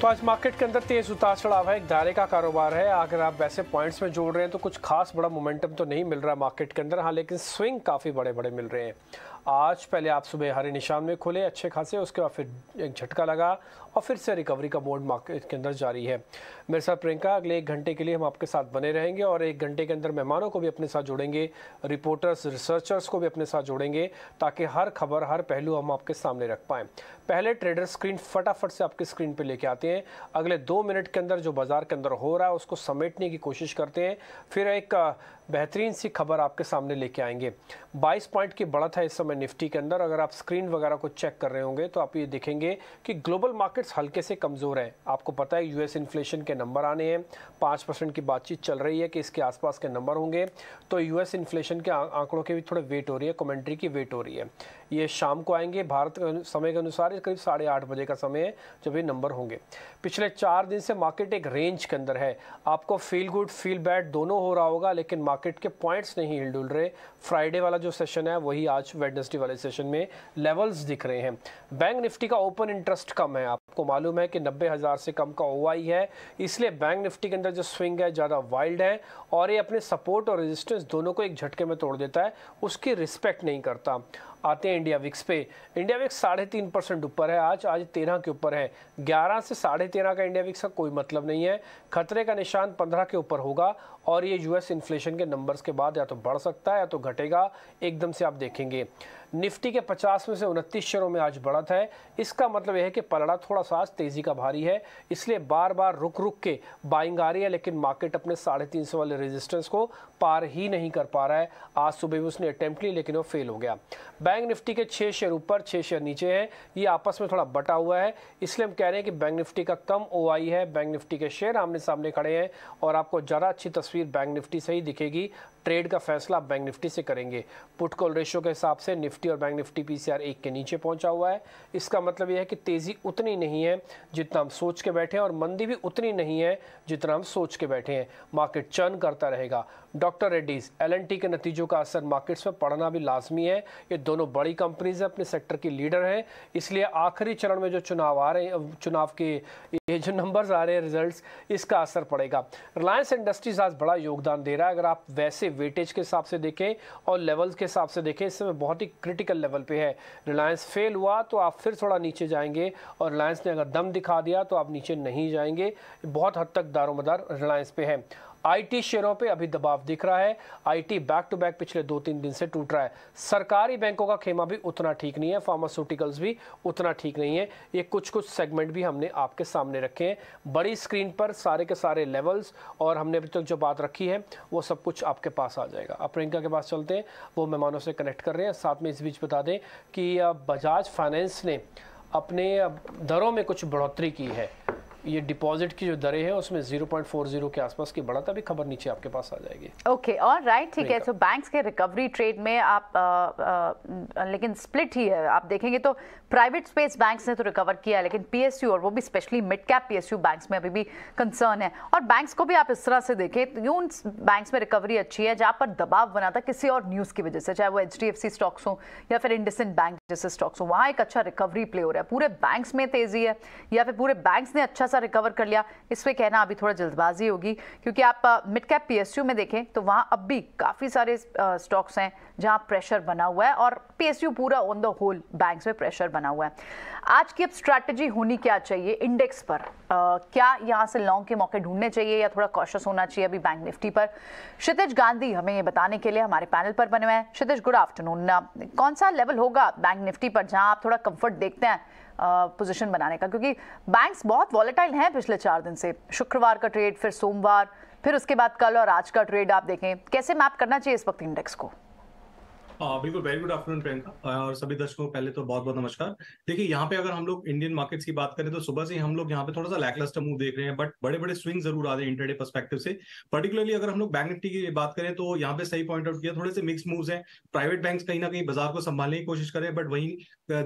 तो आज मार्केट के अंदर तेज उतार चढ़ाव है, एक दायरे का कारोबार है। अगर आप वैसे पॉइंट्स में जोड़ रहे हैं तो कुछ खास बड़ा मोमेंटम तो नहीं मिल रहा मार्केट के अंदर, हाँ, लेकिन स्विंग काफ़ी बड़े बड़े मिल रहे हैं। आज पहले आप सुबह हरे निशान में खुले अच्छे खासे, उसके बाद फिर एक झटका लगा और फिर से रिकवरी का मोड मार्केट के अंदर जारी है। मेरे साथ प्रियंका, अगले 1 घंटे के लिए हम आपके साथ बने रहेंगे और 1 घंटे के अंदर मेहमानों को भी अपने साथ जोड़ेंगे, रिपोर्टर्स रिसर्चर्स को भी अपने साथ जोड़ेंगे, ताकि हर खबर हर पहलू हम आपके सामने रख पाएँ। पहले ट्रेडर स्क्रीन फटाफट से आपकी स्क्रीन पर लेके आते हैं। अगले 2 मिनट के अंदर जो बाजार के अंदर हो रहा है उसको समेटने की कोशिश करते हैं, फिर एक बेहतरीन सी खबर आपके सामने लेके आएंगे। 22 पॉइंट की बढ़त है इस समय निफ्टी के अंदर। अगर आप स्क्रीन वगैरह को चेक कर रहे होंगे तो आप ये देखेंगे कि ग्लोबल मार्केट्स हल्के से कमज़ोर है। आपको पता है यूएस इन्फ्लेशन के नंबर आने हैं, 5% की बातचीत चल रही है कि इसके आसपास के नंबर होंगे। तो यूएस इन्फ्लेशन के आंकड़ों की भी थोड़े वेट हो रही है, कमेंट्री की वेट हो रही है। ये शाम को आएंगे भारत समय के अनुसार, करीब 8:30 बजे का समय है जब ये नंबर होंगे। पिछले 4 दिन से मार्केट एक रेंज के अंदर है। आपको फील गुड फील बैड दोनों हो रहा होगा, लेकिन मार्केट के पॉइंट्स नहीं हिल डुल रहे। फ्राइडे वाला जो सेशन है वही आज वेडनेसडे वाले सेशन में लेवल्स दिख रहे हैं। बैंक निफ्टी का ओपन इंटरेस्ट कम है, आपको मालूम है कि 90,000 से कम का ओआई है, इसलिए बैंक निफ्टी के अंदर जो स्विंग है ज़्यादा वाइल्ड है और ये अपने सपोर्ट और रेजिस्टेंस दोनों को एक झटके में तोड़ देता है, उसकी रिस्पेक्ट नहीं करता। आते हैं इंडिया विक्स पे। इंडिया विक्स 3.5% ऊपर है, आज 13 के ऊपर है। 11 से 13.5 का इंडिया विक्स का कोई मतलब नहीं है। खतरे का निशान 15 के ऊपर होगा और ये यूएस इन्फ्लेशन के नंबर्स के बाद या तो बढ़ सकता है या तो घटेगा, एकदम से आप देखेंगे। निफ्टी के 50 में से 29 शेयरों में आज बढ़त है। इसका मतलब यह है कि पलड़ा थोड़ा सा आज तेजी का भारी है, इसलिए बार बार रुक रुक के बाइंग आ रही है, लेकिन मार्केट अपने 350 वाले रेजिस्टेंस को पार ही नहीं कर पा रहा है। आज सुबह भी उसने अटेम्प्ट ली लेकिन वो फेल हो गया। बैंक निफ्टी के 6 शेयर ऊपर 6 शेयर नीचे हैं, ये आपस में थोड़ा बटा हुआ है, इसलिए हम कह रहे हैं कि बैंक निफ्टी का कम ओआई है। बैंक निफ्टी के शेयर आमने सामने खड़े हैं और आपको ज़्यादा अच्छी तस्वीर बैंक निफ्टी से ही दिखेगी। ट्रेड का फैसला आप बैंक निफ्टी से करेंगे। पुट कॉल रेशियो के हिसाब से निफ्टी और बैंक निफ्टी पीसीआर 1 के नीचे पहुंचा हुआ है। इसका मतलब यह है कि तेज़ी उतनी नहीं है जितना हम सोच के बैठे हैं और मंदी भी उतनी नहीं है जितना हम सोच के बैठे हैं। मार्केट चर्न करता रहेगा। डॉक्टर रेड्डीज एल&टी के नतीजों का असर मार्केट्स में पड़ना भी लाजमी है। ये दोनों बड़ी कंपनीज अपने सेक्टर की लीडर हैं, इसलिए आखिरी चरण में जो चुनाव आ रहे हैं, चुनाव के ये जो नंबर्स आ रहे हैं रिजल्ट्स, इसका असर पड़ेगा। रिलायंस इंडस्ट्रीज आज बड़ा योगदान दे रहा है। अगर आप वैसे वेटेज के हिसाब से देखें और लेवल्स के हिसाब से देखें, इस समय बहुत ही क्रिटिकल लेवल पे है। रिलायंस फेल हुआ तो आप फिर थोड़ा नीचे जाएंगे और रिलायंस ने अगर दम दिखा दिया तो आप नीचे नहीं जाएंगे। बहुत हद तक दारोमदार रिलायंस पे है। आईटी शेयरों पे अभी दबाव दिख रहा है। आईटी बैक टू बैक पिछले 2-3 दिन से टूट रहा है। सरकारी बैंकों का खेमा भी उतना ठीक नहीं है, फार्मास्यूटिकल्स भी उतना ठीक नहीं है। ये कुछ सेगमेंट भी हमने आपके सामने रखे हैं बड़ी स्क्रीन पर, सारे के सारे लेवल्स, और हमने अभी तक जो बात रखी है वो सब कुछ आपके पास आ जाएगा। अब प्रियंका के पास चलते हैं, वो मेहमानों से कनेक्ट कर रहे हैं। साथ में इस बीच बता दें कि बजाज फाइनेंस ने अपने दरों में कुछ बढ़ोतरी की है। ये डिपॉजिट की जो दरें हैं उसमें 0.40 के आसपास की बढ़त, अभी खबर नीचे आपके पास आ जाएगी। ओके, और राइट, ठीक है। तो बैंक्स के रिकवरी ट्रेड में आप लेकिन स्प्लिट ही है। आप देखेंगे तो प्राइवेट स्पेस बैंक्स ने तो रिकवर किया, लेकिन पीएसयू, और वो भी specially mid cap PSU banks में अभी भी कंसर्न है। और बैंक्स को भी आप इस तरह से देखें तो यूं बैंक्स में रिकवरी अच्छी है जहां पर दबाव बना था किसी और न्यूज़ की वजह से, चाहे वो एचडीएफसी स्टॉक्स हो या फिर इंडसइंड बैंक जैसे स्टॉक्स हो, वहां एक अच्छा रिकवरी प्ले हो रहा है। पूरे बैंक्स में तेजी है या फिर पूरे बैंक्स ने अच्छा सा रिकवर कर लिया, इस पे कहना अभी थोड़ा जल्दबाजी होगी, क्योंकि आप मिड कैप पीएसयू में देखें तो वहां अब भी काफी सारे स्टॉक्स हैं जहां प्रेशर बना हुआ है, और पीएसयू पूरा ऑन द होल बैंक्स में प्रेशर बना हुआ है। आज की अब स्ट्रैटेजी होनी क्या चाहिए इंडेक्स पर? क्या यहां से लॉन्ग के मौके ढूंढने चाहिए या थोड़ा कॉशियस होना चाहिए अभी बैंक निफ्टी पर? क्षितिज गांधी हमें ये बताने के लिए हमारे पैनल पर बने हुए हैं। क्षितिज, गुड आफ्टरनून। कौन सा लेवल होगा बैंक निफ्टी पर जहां आप थोड़ा कंफर्ट देखते हैं पोजीशन बनाने का, क्योंकि बैंक्स बहुत वॉलेटाइल हैं पिछले 4 दिन से? शुक्रवार का ट्रेड, फिर सोमवार, फिर उसके बाद कल और आज का ट्रेड आप देखें, कैसे मैप करना चाहिए इस वक्त इंडेक्स को? बिल्कुल, वेरी गुड आफ्टरनून प्रियंका, और सभी दर्शकों को पहले तो बहुत बहुत नमस्कार। देखिए, यहाँ पे अगर हम लोग इंडियन मार्केट्स की बात करें तो सुबह से हम लोग यहाँ पे थोड़ा सा लैकलस्टर मूव देख रहे हैं, बट बड़े बड़े स्विंग जरूर आ रहे हैं इंट्राडे पर्सपेक्टिव से। पर्टिकुलरली अगर हम लोग बैंक निफ्टी की बात करें तो यहाँ पे सही पॉइंट आउट किया, थोड़े से मिक्स मूव्स हैं। प्राइवेट बैंक्स कहीं ना कहीं बाजार को संभालने की कोशिश करें, बट वहीं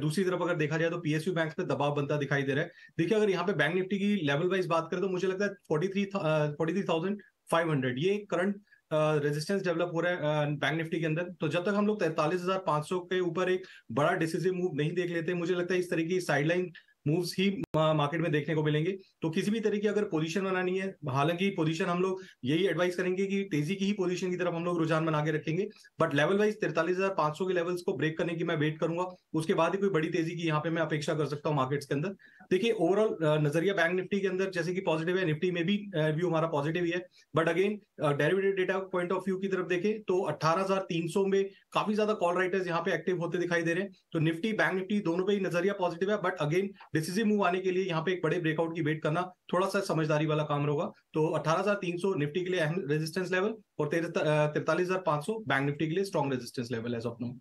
दूसरी तरफ अगर देखा जाए तो पीएसयू बैंक्स पे दबाव बनता दिखाई दे रहा है। देखिए, अगर यहाँ पे बैंक निफ्टी की लेवल वाइज बात करें तो मुझे लगता है 43,500 ये करंट रेजिस्टेंस डेवलप हो रहा है बैंक निफ्टी के अंदर। तो जब तक हम लोग 43,500 के ऊपर एक बड़ा डिसिसिव मूव नहीं देख लेते, मुझे लगता है इस तरीके की साइडलाइन मूव्स ही मार्केट में देखने को मिलेंगे। तो किसी भी तरह की अगर पोजीशन बनानी है, हालांकि पोजीशन हम लोग यही एडवाइस करेंगे कि तेजी की ही पोजीशन की तरफ हम लोग रुझान बना के रखेंगे, बट लेवल वाइज 43,500 के लेवल्स को ब्रेक करने की मैं वेट करूंगा, उसके बाद ही कोई बड़ी तेजी की यहाँ पे मैं अपेक्षा कर सकता हूँ मार्केट्स के अंदर। देखिए ओवरऑल नजरिया बैंक निफ्टी के अंदर जैसे कि पॉजिटिव है, निफ्टी में भी व्यू हमारा पॉजिटिव ही है, but again derivative data point of view की तरफ देखें तो 18,300 में काफी ज्यादा कॉल राइटर्स यहाँ पे एक्टिव होते दिखाई दे रहे हैं। तो निफ्टी बैंक निफ्टी दोनों पे ही नजरिया पॉजिटिव है, बट अगेन डिसिसिव मूव आने के लिए यहाँ पे एक बड़े ब्रेकआउट की वेट करना थोड़ा सा समझदारी वाला काम होगा। तो 18,300 निफ्टी के लिए अहम रेजिस्टेंस लेवल और 43,500 बैंक निफ्टी के लिए strong resistance level as of now.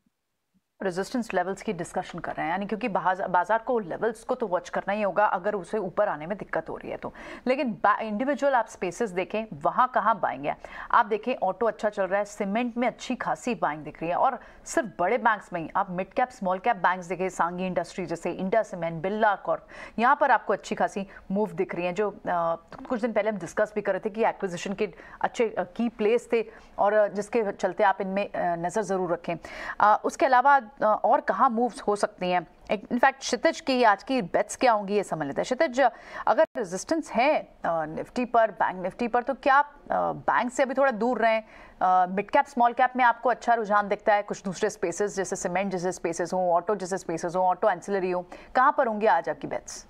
Resistance levels की डिस्कशन कर रहे हैं, यानी क्योंकि बाजार को लेवल्स को तो वॉच करना ही होगा अगर उसे ऊपर आने में दिक्कत हो रही है तो। लेकिन इंडिविजुअल आप स्पेसेस देखें, वहाँ कहाँ बाइंग है। आप देखें ऑटो अच्छा चल रहा है, सीमेंट में अच्छी खासी बाइंग दिख रही है, और सिर्फ बड़े बैंक्स में ही आप mid cap small cap banks देखें, सांगी इंडस्ट्री जैसे इंडिया सीमेंट, बिरला कॉर्प, यहाँ पर आपको अच्छी खासी मूव दिख रही है, जो कुछ दिन पहले हम डिस्कस भी कर रहे थे कि एक्विजिशन के अच्छे की प्लेस थे और जिसके चलते आप इनमें नज़र ज़रूर रखें। उसके अलावा और कहाँ मूव्स हो सकती हैं। इनफैक्ट क्षितिज की आज की बेट्स क्या होंगी ये समझ लेते हैं। क्षितिज, अगर रेजिस्टेंस है निफ्टी पर, बैंक निफ्टी पर, तो क्या आप बैंक से अभी थोड़ा दूर रहें? मिड कैप स्मॉल कैप में आपको अच्छा रुझान दिखता है? कुछ दूसरे स्पेसेस जैसे सीमेंट जैसे स्पेसेस हो, ऑटो जैसे स्पेसेस हो, ऑटो एंसिलरी हो, कहाँ पर होंगे आज आपकी बेट्स?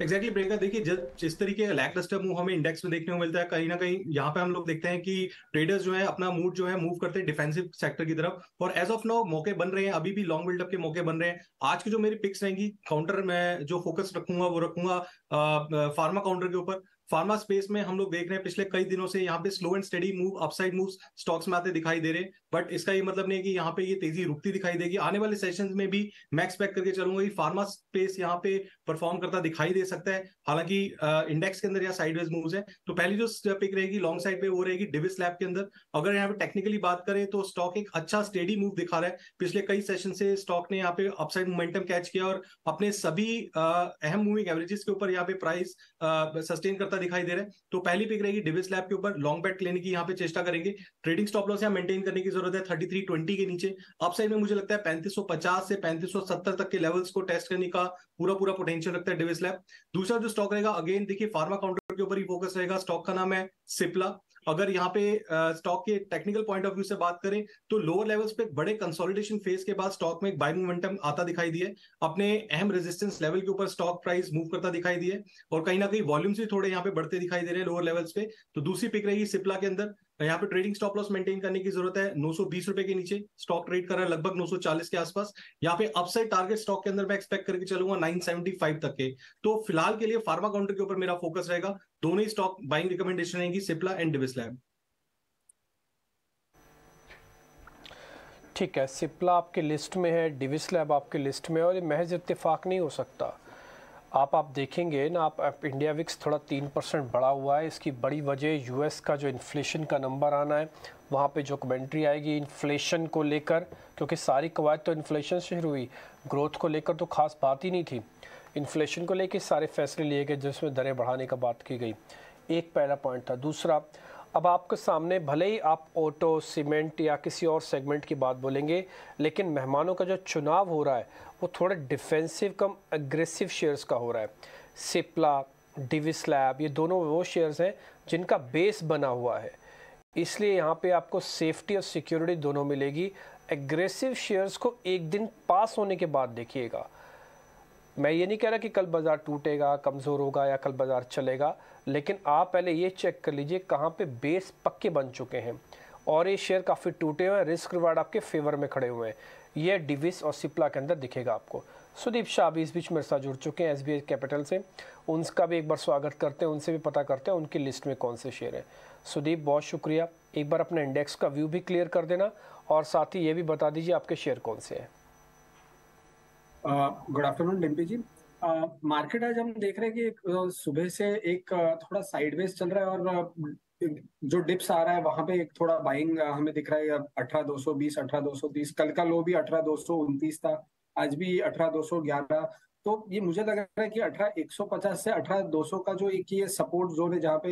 एग्जैक्टली प्रियंका, देखिए जिस तरीके का लैकलस्टर मूव हमें इंडेक्स में देखने को मिलता है, कहीं ना कहीं यहाँ पे हम लोग देखते हैं कि ट्रेडर्स जो है अपना मूड जो है मूव करते हैं डिफेंसिव सेक्टर की तरफ, और एज ऑफ नाउ मौके बन रहे हैं, अभी भी लॉन्ग बिल्डअप के मौके बन रहे हैं। आज की जो मेरी पिक्स रहेंगी, काउंटर में जो फोकस रखूंगा वो रखूंगा फार्मा काउंटर के ऊपर। फार्मा स्पेस में हम लोग देख रहे हैं पिछले कई दिनों से यहाँ पे slow and steady move, upside moves stocks में आते दिखाई दे रहे हैं, बट इसका ये मतलब नहीं है कि यहाँ पे ये तेजी रुकती दिखाई देगी। आने वाले सेशंस में भी मैं एक्सपेक्ट करके चलूंगा कि फार्मा स्पेस यहाँ पे परफॉर्म करता दिखाई दे सकता है। हालांकि इंडेक्स के अंदर यहाँ साइडवेज मूव्स है, तो पहली जो पिक रहेगी लॉन्ग साइड पे वो रहेगी डिविस लैब के अंदर। अगर यहाँ पे टेक्निकली बात करें तो स्टॉक एक अच्छा स्टेडी मूव दिखा रहा है, पिछले कई सेशन से स्टॉक ने यहाँ पे अपसाइड मोमेंटम कैच किया और अपने सभी अहम मूविंग एवरेजेस के ऊपर यहाँ पे प्राइस सस्टेन करता दिखाई दे रहा है। तो पहली पिक रहेगी डिविस लैब के ऊपर, लॉन्ग बैट लेने की यहाँ पे चेष्टा करेंगे। ट्रेडिंग स्टॉप लॉस यहाँ मेंटेन करने की जरूरत है 3320 के नीचे। अपसाइड में मुझे लगता है 3550 से 3570 तक के लेवल्स को टेस्ट करने का पूरा पोटेंशियल रखता है डिविस लैब। दूसरा जो स्टॉक रहेगा, अगेन देखिए फार्मा काउंटर के ऊपर ही फोकस रहेगा, स्टॉक का नाम है सिप्ला। अगर यहाँ पे स्टॉक के टेक्निकल पॉइंट ऑफ व्यू से बात करें तो लोअर लेवल्स पे बड़े कंसोलिडेशन फेज के बाद स्टॉक में एक बाइंग मोमेंटम आता दिखाई दिया, अपने अहम रेजिस्टेंस लेवल के ऊपर स्टॉक प्राइस मूव करता दिखाई दिया, और कहीं ना कहीं वॉल्यूम्स भी थोड़े यहाँ पे बढ़ते दिखाई दे रहे हैं लोअर लेवल्स पे। तो दूसरी पिक रहेगी सिप्ला के अंदर। यहाँ पे ट्रेडिंग स्टॉप लॉस मेंटेन करने की जरूरत है, 920 रुपए के नीचे स्टॉक ट्रेड कर रहा है, लगभग 940 के आसपास। यहाँ पे अपसाइड टारगेट स्टॉक के अंदर मैं एक्सपेक्ट करके चलूंगा 975 तक के। तो फिलहाल के लिए फार्मा काउंटर के ऊपर मेरा फोकस रहेगा, दोनों ही स्टॉक बाइंग रिकमेंडेशन रहेगी, सिप्ला एंड डिविस लैब। ठीक है, सिप्ला आपके लिस्ट में है, डिविस लैब आपके लिस्ट में, और ये महज इत्तेफाक नहीं हो सकता। आप देखेंगे ना, आप इंडिया विक्स थोड़ा 3% बढ़ा हुआ है। इसकी बड़ी वजह यूएस का जो इन्फ्लेशन का नंबर आना है, वहाँ पे जो कमेंट्री आएगी इन्फ्लेशन को लेकर, क्योंकि सारी कवायद तो इन्फ्लेशन से शुरू हुई, ग्रोथ को लेकर तो खास बात ही नहीं थी। इन्फ्लेशन को लेकर सारे फैसले लिए गए जिसमें दरें बढ़ाने का बात की गई, एक पहला पॉइंट था। दूसरा, अब आपके सामने भले ही आप ऑटो, सीमेंट या किसी और सेगमेंट की बात बोलेंगे, लेकिन मेहमानों का जो चुनाव हो रहा है वो थोड़े डिफेंसिव कम एग्रेसिव शेयर्स का हो रहा है। सिप्ला, डिविस लैब, ये दोनों वो शेयर्स हैं जिनका बेस बना हुआ है, इसलिए यहाँ पे आपको सेफ्टी और सिक्योरिटी दोनों मिलेगी। एग्रेसिव शेयर्स को एक दिन पास होने के बाद देखिएगा। मैं ये नहीं कह रहा कि कल बाजार टूटेगा, कमज़ोर होगा या कल बाजार चलेगा, लेकिन आप पहले ये चेक कर लीजिए कहाँ पे बेस पक्के बन चुके हैं, और ये शेयर काफ़ी टूटे हुए हैं, रिस्क रिवार्ड आपके फेवर में खड़े हुए हैं। ये डिविस और सिप्ला के अंदर दिखेगा आपको। सुदीप शाह भी इस बीच मेरे साथ जुड़ चुके हैं एसबीआई कैपिटल से, उनका भी एक बार स्वागत करते हैं, उनसे भी पता करते हैं उनकी लिस्ट में कौन से शेयर हैं। सुदीप, बहुत शुक्रिया। एक बार अपने इंडेक्स का व्यू भी क्लियर कर देना, और साथ ही ये भी बता दीजिए आपके शेयर कौन से हैं। गुड आफ्टरनून डिम्पी जी। मार्केट आज हम देख रहे हैं कि सुबह से एक थोड़ा साइडवेज चल रहा है, और जो डिप्स आ रहा है वहां पे एक थोड़ा बाइंग हमें दिख रहा है। 18,220, 18,230, कल का लो भी 18,229 था, आज भी 18,211। तो ये मुझे लग रहा है कि 18,150 से 18,200 का जो एक ये सपोर्ट जोन है, जहाँ पे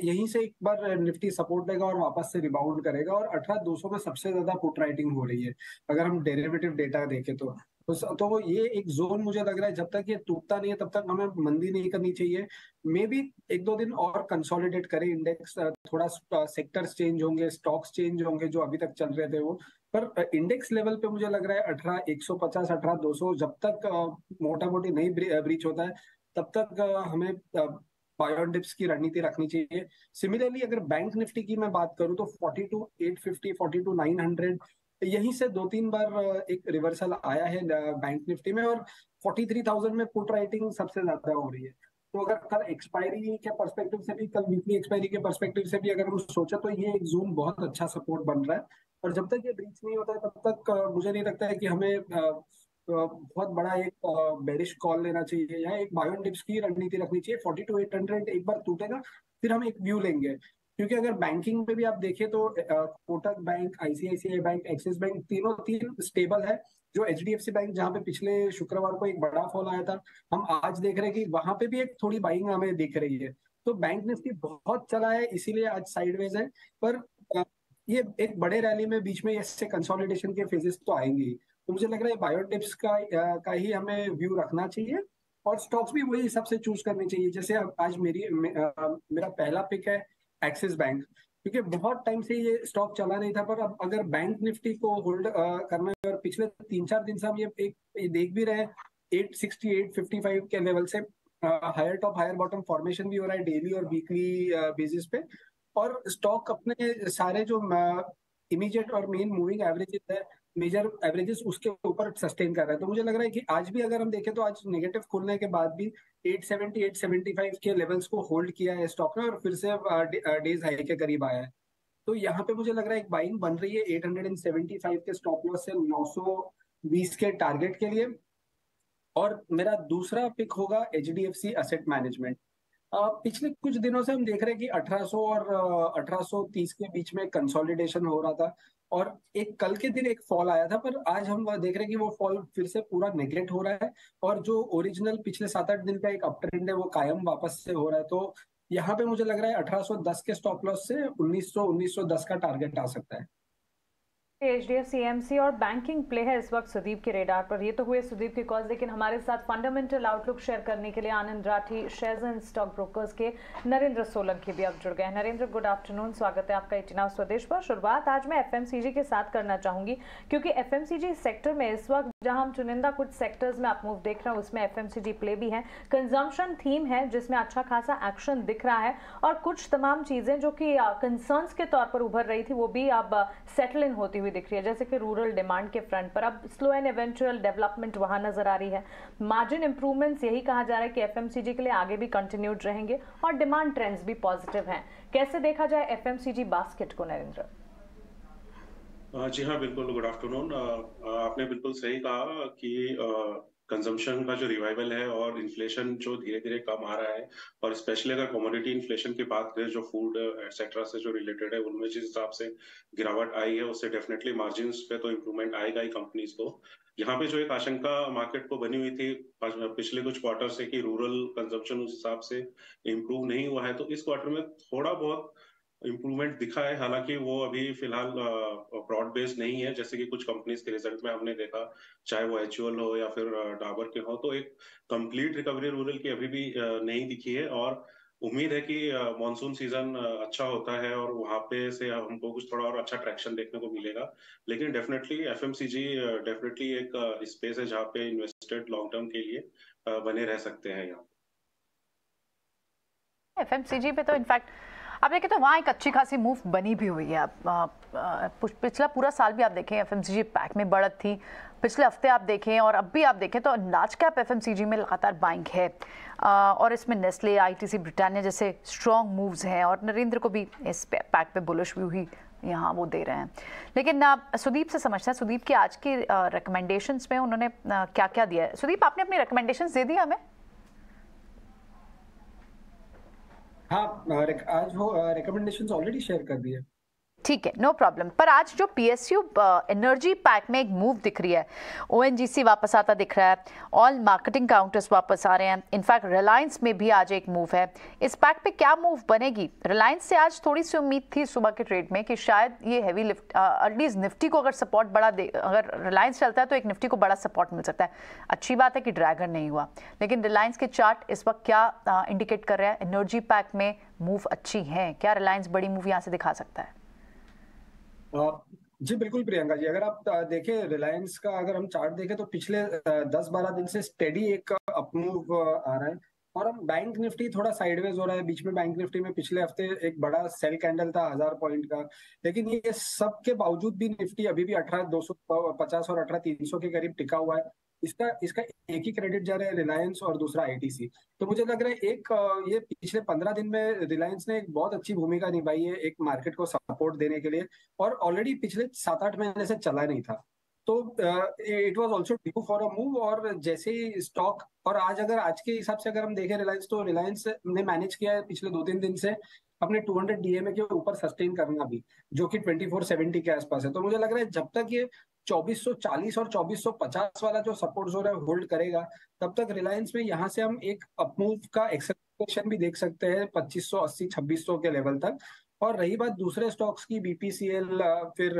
यहीं से एक बार निफ्टी सपोर्ट लेगा और वापस से रिबाउंड करेगा, और 18,200 में सबसे ज्यादा पुट राइटिंग हो रही है अगर हम डेरिवेटिव डेटा देखें तो। तो ये एक जोन मुझे लग रहा है, जब तक ये टूटता नहीं है तब तक हमें मंदी नहीं करनी चाहिए। मे बी एक दो दिन और कंसोलिडेट करें इंडेक्स, थोड़ा सेक्टर्स चेंज होंगे, स्टॉक्स चेंज होंगे जो अभी तक चल रहे थे वो, पर इंडेक्स लेवल पे मुझे लग रहा है 18,150 18,200 जब तक मोटा मोटी नहीं ब्रीच होता है तब तक हमें बाय ऑन डिप्स की रणनीति रखनी चाहिए। सिमिलरली अगर बैंक निफ्टी की मैं बात करूं तो 42,850 42,900 यहीं से दो तीन बार एक रिवर्सल आया है बैंक निफ्टी में, और 43,000 में पुट राइटिंग सबसे ज्यादा हो रही है। तो अगर कल एक्सपायरी के पर्सपेक्टिव से भी, कल वीकली एक्सपायरी के पर्सपेक्टिव से भी अगर हम सोचे तो ये एक जोन बहुत अच्छा सपोर्ट बन रहा है। और जब तक ये ब्रीच नहीं होता है तब तक मुझे नहीं लगता है कि हमें बहुत बड़ा एक बेरिश कॉल लेना चाहिए या एक बाय ऑन डिप्स की रणनीति रखनी चाहिए। 42,800 एक बार टूटेगा फिर हम एक व्यू लेंगे, क्योंकि अगर बैंकिंग में भी आप देखें तो Kotak bank, ICICI bank, axis bank तीन स्टेबल है। जो एचडीएफसी बैंक जहां पे पिछले शुक्रवार को एक बड़ा फॉल आया था, हम आज देख रहे हैं कि वहां पे भी एक थोड़ी बाइंग हमें दिख रही है। तो बैंक निफ्टी बहुत चला है इसीलिए आज साइडवेज है, पर ये एक बड़े रैली में बीच में इससे कंसोलिडेशन के फेजेस तो आएंगे ही। तो मुझे लग रहा है बायोटिप्स का ही हमें व्यू रखना चाहिए, और स्टॉक्स भी वही सबसे चूज करनी चाहिए। जैसे आज मेरा पहला पिक है एक्सिस बैंक, क्योंकि बहुत टाइम से ये स्टॉक चला नहीं था, पर अब अगर बैंक निफ्टी को होल्ड करना है, और पिछले 3-4 दिन से हम ये देख भी रहे हैं 860 855 के लेवल से higher top higher bottom formation भी हो रहा है डेली और वीकली बेसिस पे, और स्टॉक अपने सारे जो इमीडिएट और मेन मूविंग एवरेजेस है, मेजर एवरेजेस, उसके ऊपर सस्टेन कर रहा है। तो मुझे लग रहा है कि आज भी अगर हम देखें तो आज नेगेटिव खुलने के बाद भी 870 875 के लेवल्स को होल्ड किया है स्टॉक ने, और फिर से डेज हाई के करीब आया है। तो यहाँ पे मुझे लग रहा है एक बाइंग बन रही है 875 के स्टॉप लॉस से 920 के टारगेट के लिए। और मेरा दूसरा पिक होगा एचडीएफसी एसेट मैनेजमेंट। पिछले कुछ दिनों से हम देख रहे हैं कि 1800 और 1830 के बीच में कंसोलिडेशन हो रहा था, और एक कल के दिन एक फॉल आया था, पर आज हम देख रहे हैं कि वो फॉल फिर से पूरा नेगलेक्ट हो रहा है, और जो ओरिजिनल पिछले 7-8 दिन का एक अप ट्रेंड है वो कायम वापस से हो रहा है। तो यहाँ पे मुझे लग रहा है 1810 के स्टॉप लॉस से 1910 का टारगेट आ सकता है। एचडीएफसी एएमसी और बैंकिंग प्ले है इस वक्त सुदीप के रेडार पर। ये तो हुए सुदीप के कॉल्स, लेकिन हमारे साथ फंडामेंटल आउटलुक शेयर करने के लिए Anand Rathi, shares and stock brokers के नरेंद्र सोलंकी भी अब जुड़ गए हैं। नरेंद्र, गुड आफ्टरनून, स्वागत है आपका 18 आवर्स स्वदेश पर। शुरुआत आज मैं एफएमसीजी के साथ करना चाहूंगी, क्योंकि एफएमसीजी सेक्टर में इस वक्त जहां हम चुनिंदा कुछ सेक्टर्स में आप मूव देख रहे हैं उसमें एफएमसीजी प्ले भी है। कंजम्पशन थीम है जिसमें अच्छा खासा एक्शन दिख रहा है, और कुछ तमाम चीजें जो कि कंसर्न्स के तौर पर उभर रही थी वो भी अब सेटल इन होती हुई दिख रही है। जैसे कि रूरल डिमांड के फ्रंट पर अब स्लो एंड इवेंचुअल डेवलपमेंट वहां नजर आ रही है। मार्जिन इंप्रूवमेंट्स, यही कहा जा रहा है कि एफएमसीजी के लिए आगे भी कंटिन्यूड रहेंगे, और डिमांड ट्रेंड्स भी पॉजिटिव हैं। कैसे देखा जाए एफएमसीजी बास्केट को, नरेंद्र? जी हाँ, बिल्कुल। Good afternoon. आपने बिल्कुल सही कहा कि कंजम्पशन का जो रिवाइवल है और इन्फ्लेशन जो धीरे धीरे कम आ रहा है, और स्पेशली अगर कमोडिटी इन्फ्लेशन की बात करें जो फूड एक्सेट्रा से जो रिलेटेड है, उनमें जिस हिसाब से गिरावट आई है उससे डेफिनेटली मार्जिन्स पे तो इम्प्रूवमेंट आएगा ही कंपनीज को। यहाँ पे जो एक आशंका मार्केट को बनी हुई थी पिछले कुछ क्वार्टर से कि रूरल कंजम्पशन उस हिसाब से इम्प्रूव नहीं हुआ है, तो इस क्वार्टर में थोड़ा बहुत इम्प्रूवमेंट दिखा है। हालांकि वो अभी फिलहाल ब्रॉड बेस नहीं है, जैसे कि कुछ कंपनीज के रिजल्ट में हमने देखा, चाहे वो एचयूएल हो या फिर डाबर के हो, तो एक कंप्लीट रिकवरी रूरल की अभी भी नहीं दिखी है। और उम्मीद है कि मॉनसून सीजन अच्छा होता है और वहां पे से हमको कुछ थोड़ा और अच्छा ट्रैक्शन देखने को मिलेगा। लेकिन डेफिनेटली एफएमसीजी डेफिनेटली एक स्पेस है जहाँ पे इन्वेस्टेड लॉन्ग टर्म के लिए बने रह सकते हैं। यहाँ एफएमसीजी पे तो इनफैक्ट आप देखें तो वहाँ एक अच्छी खासी मूव बनी भी हुई है। पिछला पूरा साल भी आप देखें एफएमसीजी पैक में बढ़त थी, पिछले हफ्ते आप देखें और अब भी आप देखें तो लार्ज कैप एफएमसीजी में लगातार बाइंग है, और इसमें नेस्ले, आईटीसी, ब्रिटानिया जैसे स्ट्रॉन्ग मूव्स हैं, और नरेंद्र को भी इस पैक पे बुलिश व्यू ही यहाँ वो दे रहे हैं। लेकिन सुदीप से समझते हैं, सुदीप की आज की रिकमेंडेशंस में उन्होंने क्या क्या दिया है। सुदीप, आपने अपनी रिकमेंडेशंस दे दी हमें? हाँ, आज वो रिकमेंडेशंस ऑलरेडी शेयर कर दिए। ठीक है, नो प्रॉब्लम। पर आज जो पीएसयू एनर्जी पैक में एक मूव दिख रही है, ओएनजीसी वापस आता दिख रहा है, ऑल मार्केटिंग काउंटर्स वापस आ रहे हैं, इनफैक्ट रिलायंस में भी आज एक मूव है। इस पैक पे क्या मूव बनेगी? रिलायंस से आज थोड़ी सी उम्मीद थी सुबह के ट्रेड में कि शायद ये हैवी लिफ्ट, एटलीस्ट निफ्टी को अगर सपोर्ट बड़ा दे, अगर रिलायंस चलता है तो एक निफ्टी को बड़ा सपोर्ट मिल सकता है। अच्छी बात है कि ड्रैगन नहीं हुआ, लेकिन रिलायंस के चार्ट इस वक्त क्या इंडिकेट कर रहा है? एनर्जी पैक में मूव अच्छी है, क्या रिलायंस बड़ी मूव यहाँ से दिखा सकता है? जी बिल्कुल प्रियंका जी, अगर आप देखें रिलायंस का, अगर हम चार्ट देखें तो पिछले 10-12 दिन से स्टेडी एक अपमूव आ रहा है। और हम बैंक निफ्टी थोड़ा साइडवेज हो रहा है। बीच में बैंक निफ्टी में पिछले हफ्ते एक बड़ा सेल कैंडल था 1000 पॉइंट का, लेकिन ये सब के बावजूद भी निफ्टी अभी भी 18250 और 18300 के करीब टिका हुआ है। इसका इसका एक ही क्रेडिट जा रहा है रिलायंस और दूसरा आईटीसी। तो मुझे लग रहा है ये पिछले 15 दिन में रिलायंस ने एक बहुत अच्छी भूमिका निभाई है एक मार्केट को सपोर्ट देने के लिए, और ऑलरेडी पिछले 7-8 महीने से चला नहीं था। तो it was also due for a move. और जैसे ही स्टॉक, और आज के हिसाब से अगर हम देखें रिलायंस, तो रिलायंस ने मैनेज किया है पिछले 2-3 दिन से अपने 200 डीएमए के ऊपर सस्टेन करना भी, जो कि 2470 के आसपास है। तो मुझे लग रहा है जब तक ये 2440 और 2450 वाला जो सपोर्ट जोन है होल्ड करेगा, तब तक रिलायंस में यहाँ से हम एक अपमूव का एक्सेलरेशन भी देख सकते हैं 2580 2600 के लेवल तक। और रही बात दूसरे स्टॉक्स की, बीपीसीएल, फिर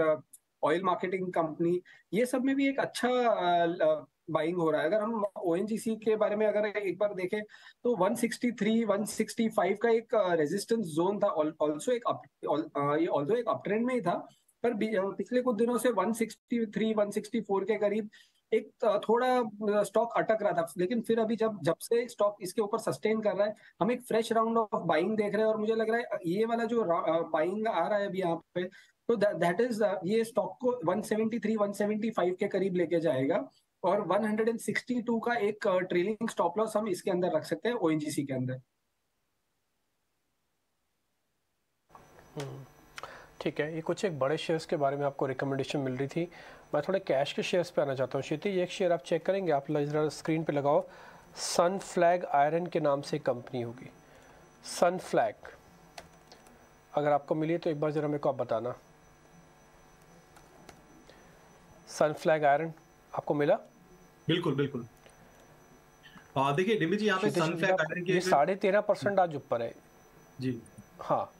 ऑयल मार्केटिंग कंपनी, ये सब में भी एक अच्छा बाइंग हो रहा है। अगर हम ओएनजीसी के बारे में अगर एक बार देखें तो 163 165 का एक रेजिस्टेंस जोन था, ऑल्सो एक अपट्रेंड में ही था, पर पिछले कुछ दिनों से 163 164 के करीब एक थोड़ा स्टॉक अटक रहा था। लेकिन फिर अभी जब से स्टॉक इसके ऊपर सस्टेन कर रहा है, हम एक फ्रेश राउंड ऑफ बाइंग देख रहे हैं। और मुझे लग रहा है ये वाला जो बाइंग आ रहा है अभी यहाँ पे, तो दैट इज ये स्टॉक को 173 175 के करीब लेके जाएगा। और 162 का एक ट्रेलिंग स्टॉप लॉस हम इसके अंदर रख सकते हैं ओएनजीसी के अंदर। ठीक है, ये कुछ एक बड़े शेयर्स के बारे में आपको रिकमेंडेशन मिल रही थी। मैं थोड़े कैश के शेयर्स पे आना चाहता हूँ। क्षितिज, एक शेयर आप चेक करेंगे, आप जरा स्क्रीन पे लगाओ। सनफ्लैग आयरन के नाम से कंपनी होगी, सनफ्लैग। अगर आपको मिली तो एक बार जरा मेरे को आप बताना। सनफ्लैग आयरन आपको मिला? बिल्कुल बिल्कुल। देखिए डिम्पी जी, यहाँ पे सनफ्लैग आयरन के 13.5% आज ऊपर है जी। हाँ,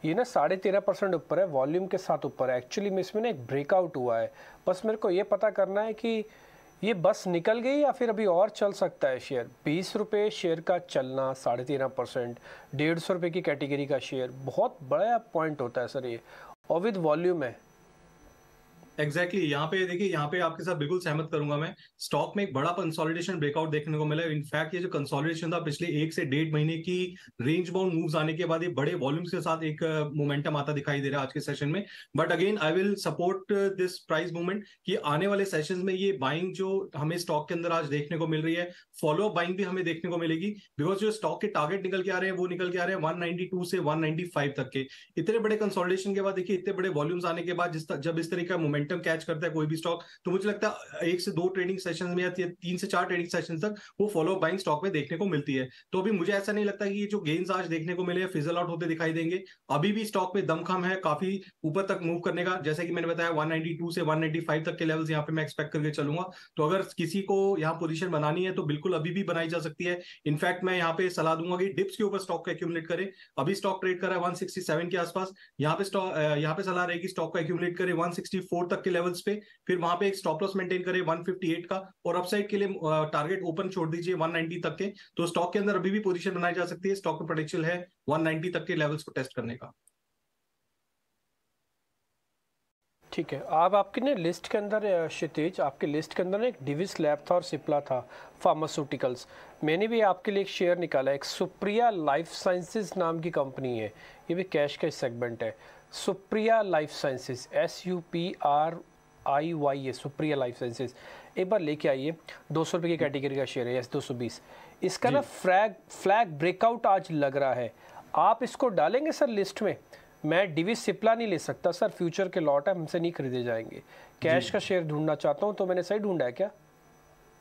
ये ना 13.5% ऊपर है, वॉल्यूम के साथ ऊपर है। एक्चुअली में इसमें ना एक ब्रेकआउट हुआ है। बस मेरे को ये पता करना है कि ये बस निकल गई या फिर अभी और चल सकता है शेयर। 20 रुपये शेयर का चलना, 13.5%, 150 रुपये की कैटेगरी का शेयर, बहुत बड़ा पॉइंट होता है सर ये, और विद वॉल्यूम है। एग्जैक्टली यहाँ पे देखिए, यहाँ पे आपके साथ बिल्कुल सहमत करूंगा मैं। स्टॉक में एक बड़ा कंसोलिडेशन ब्रेकआउट देखने को मिला है। इनफैक्ट ये जो कंसोलिडेशन था पिछले 1 से 1.5 महीने की रेंज बाउंड मूव्स आने के बाद ये बड़े वॉल्यूम्स के साथ एक मोमेंटम आता दिखाई दे रहा है आज के सेशन में। But again I will support this price movement कि आने वाले सेशन में ये बाइंग जो हमें स्टॉक के अंदर आज देखने को मिल रही है, फॉलो अप बाइंग भी हमें देखने को मिलेगी। बिकॉज जो स्टॉक के टारगेट निकल के आ रहे हैं वो निकल के आ रहे हैं 192 से 195 तक के। इतने बड़े कंसोलिडेशन के बाद देखिए, इतने बड़े वॉल्यूम्स आने के बाद जब इस तरह का मोमेंटम कैच करता है कोई भी स्टॉक, तो मुझे लगता है 1 से 2 ट्रेडिंग सेशन में या 3 से 4 ट्रेडिंग सेशन तक वो फॉलो बाइंग स्टॉक में देखने को मिलती है। तो अभी मुझे ऐसा नहीं लगता कि ये जो गेन्स आज देखने को मिले फिजल आउट होते दिखाई देंगे। अभी भी स्टॉक में दमखम है काफी ऊपर तक मूव करने का। जैसे कि मैंने बताया 192 से 195 तक के लेवल्स यहाँ पे मैं एक्सपेक्ट करके चलूंगा। तो अगर किसी को यहाँ पोजीशन बनानी है तो बिल्कुल अभी भी बनाई जा सकती है। इनफैक्ट मैं यहाँ पे सलाह दूंगा कि डिप्स के ऊपर स्टॉक को एक्यूमुलेट करें। अभी स्टॉक ट्रेड कर रहा है 167 के आसपास। यहाँ पे सलाह रहेगी स्टॉक को एक्यूमुलेट करे 164 तक के लेवल्स पे, फिर वहां पे एक स्टॉप लॉस मेंटेन करें 158 का, और अपसाइड के लिए टारगेट ओपन छोड़ दीजिए 190 तक के। तो स्टॉक के अंदर अभी भी पोजीशन बनाई जा सकती है। स्टॉक का पोटेंशियल है 190 तक के लेवल्स को टेस्ट करने का। ठीक है, अब आपकी ना लिस्ट के अंदर क्षितिज, आपके लिस्ट के अंदर ना एक डिविस लैब था और सिप्ला था, फार्मास्यूटिकल्स। मैंने भी आपके लिए एक शेयर निकाला, एक सुप्रिया लाइफ साइंसेज नाम की कंपनी है, ये भी कैश का सेगमेंट है। Supriya life sciences, SUPRIY, Supriya life sciences. एक बार लेके आइए, 200 रुपये की कैटेगरी का शेयर है, S220। इसका ना फ्लैग ब्रेकआउट आज लग रहा है। आप इसको डालेंगे सर लिस्ट में? मैं डिविस सिप्ला नहीं ले सकता सर, फ्यूचर के लॉट है, हमसे नहीं खरीदे जाएंगे। कैश का शेयर ढूंढना चाहता हूँ, तो मैंने सही ढूंढा है क्या?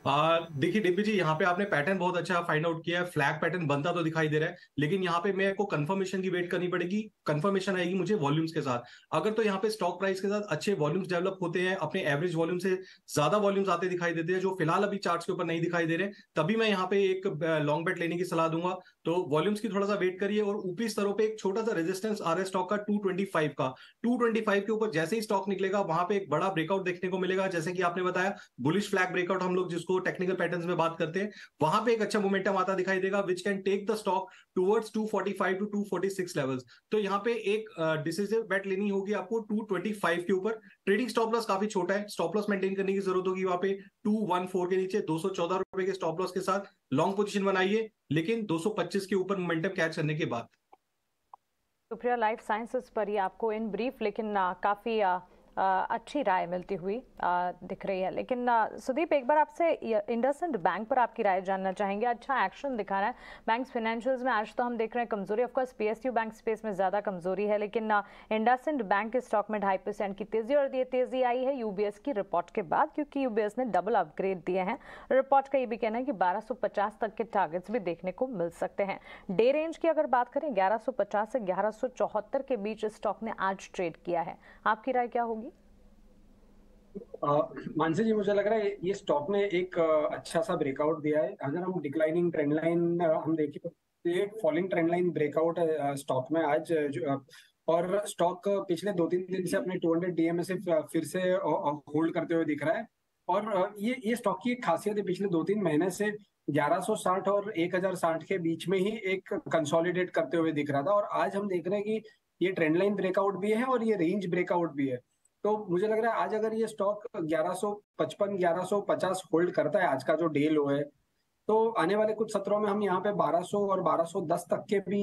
देखिए डिम्पी जी, यहाँ पे आपने पैटर्न बहुत अच्छा फाइंड आउट किया है। फ्लैग पैटर्न बनता तो दिखाई दे रहा है, लेकिन यहाँ पे मेरे को कंफर्मेशन की वेट करनी पड़ेगी। कंफर्मेशन आएगी मुझे वॉल्यूम्स के साथ। अगर तो यहाँ पे स्टॉक प्राइस के साथ अच्छे वॉल्यूम्स डेवलप होते हैं, अपने एवरेज वॉल्यूम से ज्यादा वॉल्यूम्स आते दिखाई देते हैं, जो फिलहाल अभी चार्ट्स के ऊपर नहीं दिखाई दे रहे, तभी मैं यहाँ पे एक लॉन्ग बेट लेने की सलाह दूंगा। तो वॉल्यूम्स की थोड़ा सा वेट करिए, और ऊपरी स्तरों पे एक छोटा सा रेजिस्टेंस आ रहा है स्टॉक का 225 का। 225 के ऊपर जैसे ही स्टॉक निकलेगा, वहां पे एक बड़ा ब्रेकआउट देखने को मिलेगा। जैसे कि आपने बताया, बुलिश फ्लैग ब्रेकआउट हम लोग जिसको टेक्निकल पैटर्न्स में बात करते हैं, वहां पे एक अच्छा मोमेंटम आता दिखाई देगा, which can take the stock towards 245 to 246 levels. तो यहाँ पे एक डिसिसिव बेट लेनी होगी आपको 225 के ऊपर। ट्रेडिंग स्टॉप लॉस काफी छोटा है, स्टॉप लॉस मेंटेन करने की जरूरत होगी वहां पे 214 के नीचे। 214 रुपए के स्टॉप लॉस के साथ लॉन्ग पोजीशन बनाइए, लेकिन 225 के ऊपर मोमेंटम कैच करने के बाद। सुप्रिया लाइफ साइंसेस पर ही आपको इन ब्रीफ लेकिन काफी अच्छी राय मिलती हुई दिख रही है। लेकिन सुदीप, एक बार आपसे इंडसइंड बैंक पर आपकी राय जानना चाहेंगे। अच्छा एक्शन दिखा रहा है बैंक्स फाइनेंशियल्स में, आज तो हम देख रहे हैं कमजोरी। Of course PSU bank space में ज्यादा कमजोरी है, लेकिन इंडसइंड बैंक के स्टॉक में 2.5% की तेजी, और ये तेजी आई है यूबीएस की रिपोर्ट के बाद, क्योंकि यूबीएस ने डबल अपग्रेड दिए हैं। रिपोर्ट का ये भी कहना है कि 1250 तक के टारगेट्स भी देखने को मिल सकते हैं। डे रेंज की अगर बात करें, 1150 से 1174 के बीच स्टॉक ने आज ट्रेड किया है। आपकी राय क्या होगी? मानसी जी, मुझे लग रहा है ये स्टॉक ने एक अच्छा सा ब्रेकआउट दिया है। अगर हम डिक्लाइनिंग ट्रेंड लाइन हम देखें तो ये एक फॉलिंग ट्रेंड लाइन ब्रेकआउट है स्टॉक में आज। और स्टॉक पिछले 2-3 दिन से अपने 200 डीएमए से फिर से होल्ड करते हुए दिख रहा है। और ये स्टॉक की एक खासियत है, पिछले 2-3 महीने से 1160 और 1060 के बीच में ही एक कंसोलिडेट करते हुए दिख रहा था। और आज हम देख रहे हैं कि ये ट्रेंड लाइन ब्रेकआउट भी है और ये रेंज ब्रेकआउट भी है। तो मुझे लग रहा है आज अगर ये स्टॉक 1155 1150 होल्ड करता है, आज का जो डे लो है, तो आने वाले कुछ सत्रों में हम यहाँ पे 1200 और 1210 तक के भी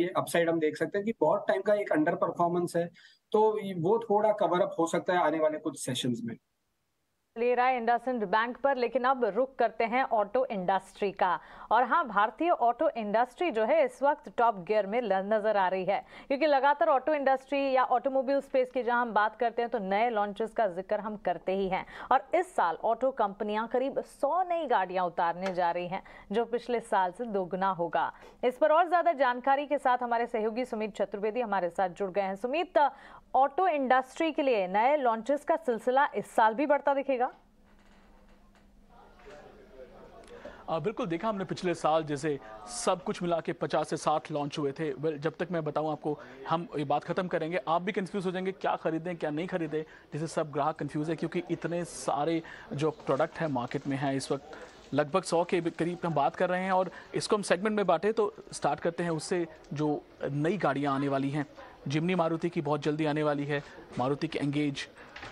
ये अपसाइड हम देख सकते हैं कि बहुत टाइम का एक अंडर परफॉर्मेंस है। तो वो थोड़ा कवर अप हो सकता है आने वाले कुछ सेशंस में। ले रहा है इंडसइंड बैंक पर, लेकिन अब रुक करते हैं ऑटो इंडस्ट्री का। और हाँ, भारतीय ऑटो इंडस्ट्री जो है इस वक्त टॉप गियर में नजर आ रही है, क्योंकि लगातार ऑटो इंडस्ट्री या ऑटोमोबाइल स्पेस की जहां हम बात करते हैं तो नए लॉन्चेस का जिक्र हम करते ही हैं। और इस साल ऑटो कंपनियां करीब 100 नई गाड़ियां उतारने जा रही हैं, जो पिछले साल से दोगुना होगा। इस पर और ज्यादा जानकारी के साथ हमारे सहयोगी सुमित चतुर्वेदी हमारे साथ जुड़ गए हैं। सुमित, ऑटो इंडस्ट्री के लिए नए लॉन्चेस का सिलसिला इस साल भी बढ़ता दिखेगा? बिल्कुल, देखा हमने पिछले साल जैसे सब कुछ मिला के 50 से 60 लॉन्च हुए थे। वेल, जब तक मैं बताऊं आपको, हम ये बात खत्म करेंगे, आप भी कंफ्यूज हो जाएंगे क्या खरीदें क्या नहीं खरीदें। जैसे सब ग्राहक कंफ्यूज है, क्योंकि इतने सारे जो प्रोडक्ट हैं मार्केट में हैं इस वक्त, लगभग 100 के करीब हम बात कर रहे हैं। और इसको हम सेगमेंट में बांटे तो स्टार्ट करते हैं उससे जो नई गाड़ियाँ आने वाली हैं। जिमनी मारुति की बहुत जल्दी आने वाली है, मारुति की एंगेज,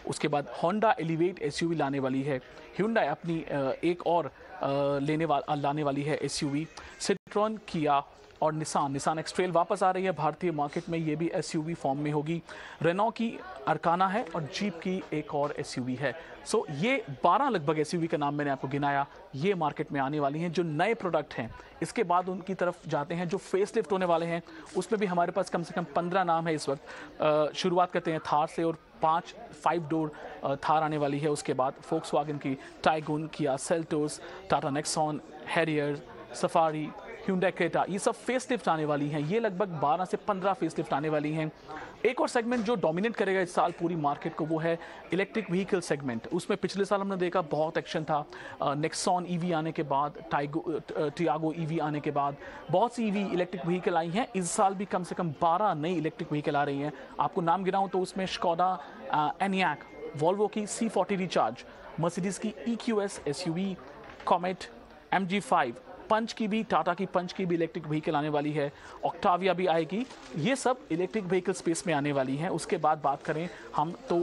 उसके बाद होंडा एलिवेट एसयूवी लाने वाली है, hyundai अपनी एक और लाने वाली है एसयूवी, सिट्रॉन, किया और निसान एक्सट्रेल वापस आ रही है भारतीय मार्केट में, ये भी एसयूवी फॉर्म में होगी। रेनॉ की अरकाना है और जीप की एक और एसयूवी है। सो ये 12 लगभग एसयूवी का नाम मैंने आपको गिनाया, ये मार्केट में आने वाली हैं जो नए प्रोडक्ट हैं। इसके बाद उनकी तरफ जाते हैं जो फेसलिफ्ट होने वाले हैं, उसमें भी हमारे पास कम से कम 15 नाम है इस वक्त। शुरुआत करते हैं थार से, और 5 डोर थार आने वाली है। उसके बाद फोक्सवैगन की tycoon, Kia Seltos, Tata Nexon, Harrier, safari, hyundai Creta, ये सब फेसलिफ्ट आने वाली हैं। ये लगभग 12 से 15 फेसलिफ्ट आने वाली हैं। एक और सेगमेंट जो डोमिनेट करेगा इस साल पूरी मार्केट को, वो है इलेक्ट्रिक व्हीकल सेगमेंट। उसमें पिछले साल हमने देखा बहुत एक्शन था। नेक्सॉन ईवी आने के बाद, टियागो ईवी आने के बाद बहुत सी ईवी इलेक्ट्रिक व्हीकल आई हैं। इस साल भी कम से कम 12 नई इलेक्ट्रिक व्हीकल आ रही हैं। आपको नाम गिनाऊं तो उसमें स्कोडा एनियाक, वॉल्वो की C40 रिचार्ज, मर्सिडीज की EQS एसयूवी, कॉमेट, MG5, पंच की भी, टाटा की पंच की भी इलेक्ट्रिक व्हीकल आने वाली है, ऑक्टाविया भी आएगी। ये सब इलेक्ट्रिक व्हीकल स्पेस में आने वाली हैं। उसके बाद बात करें हम तो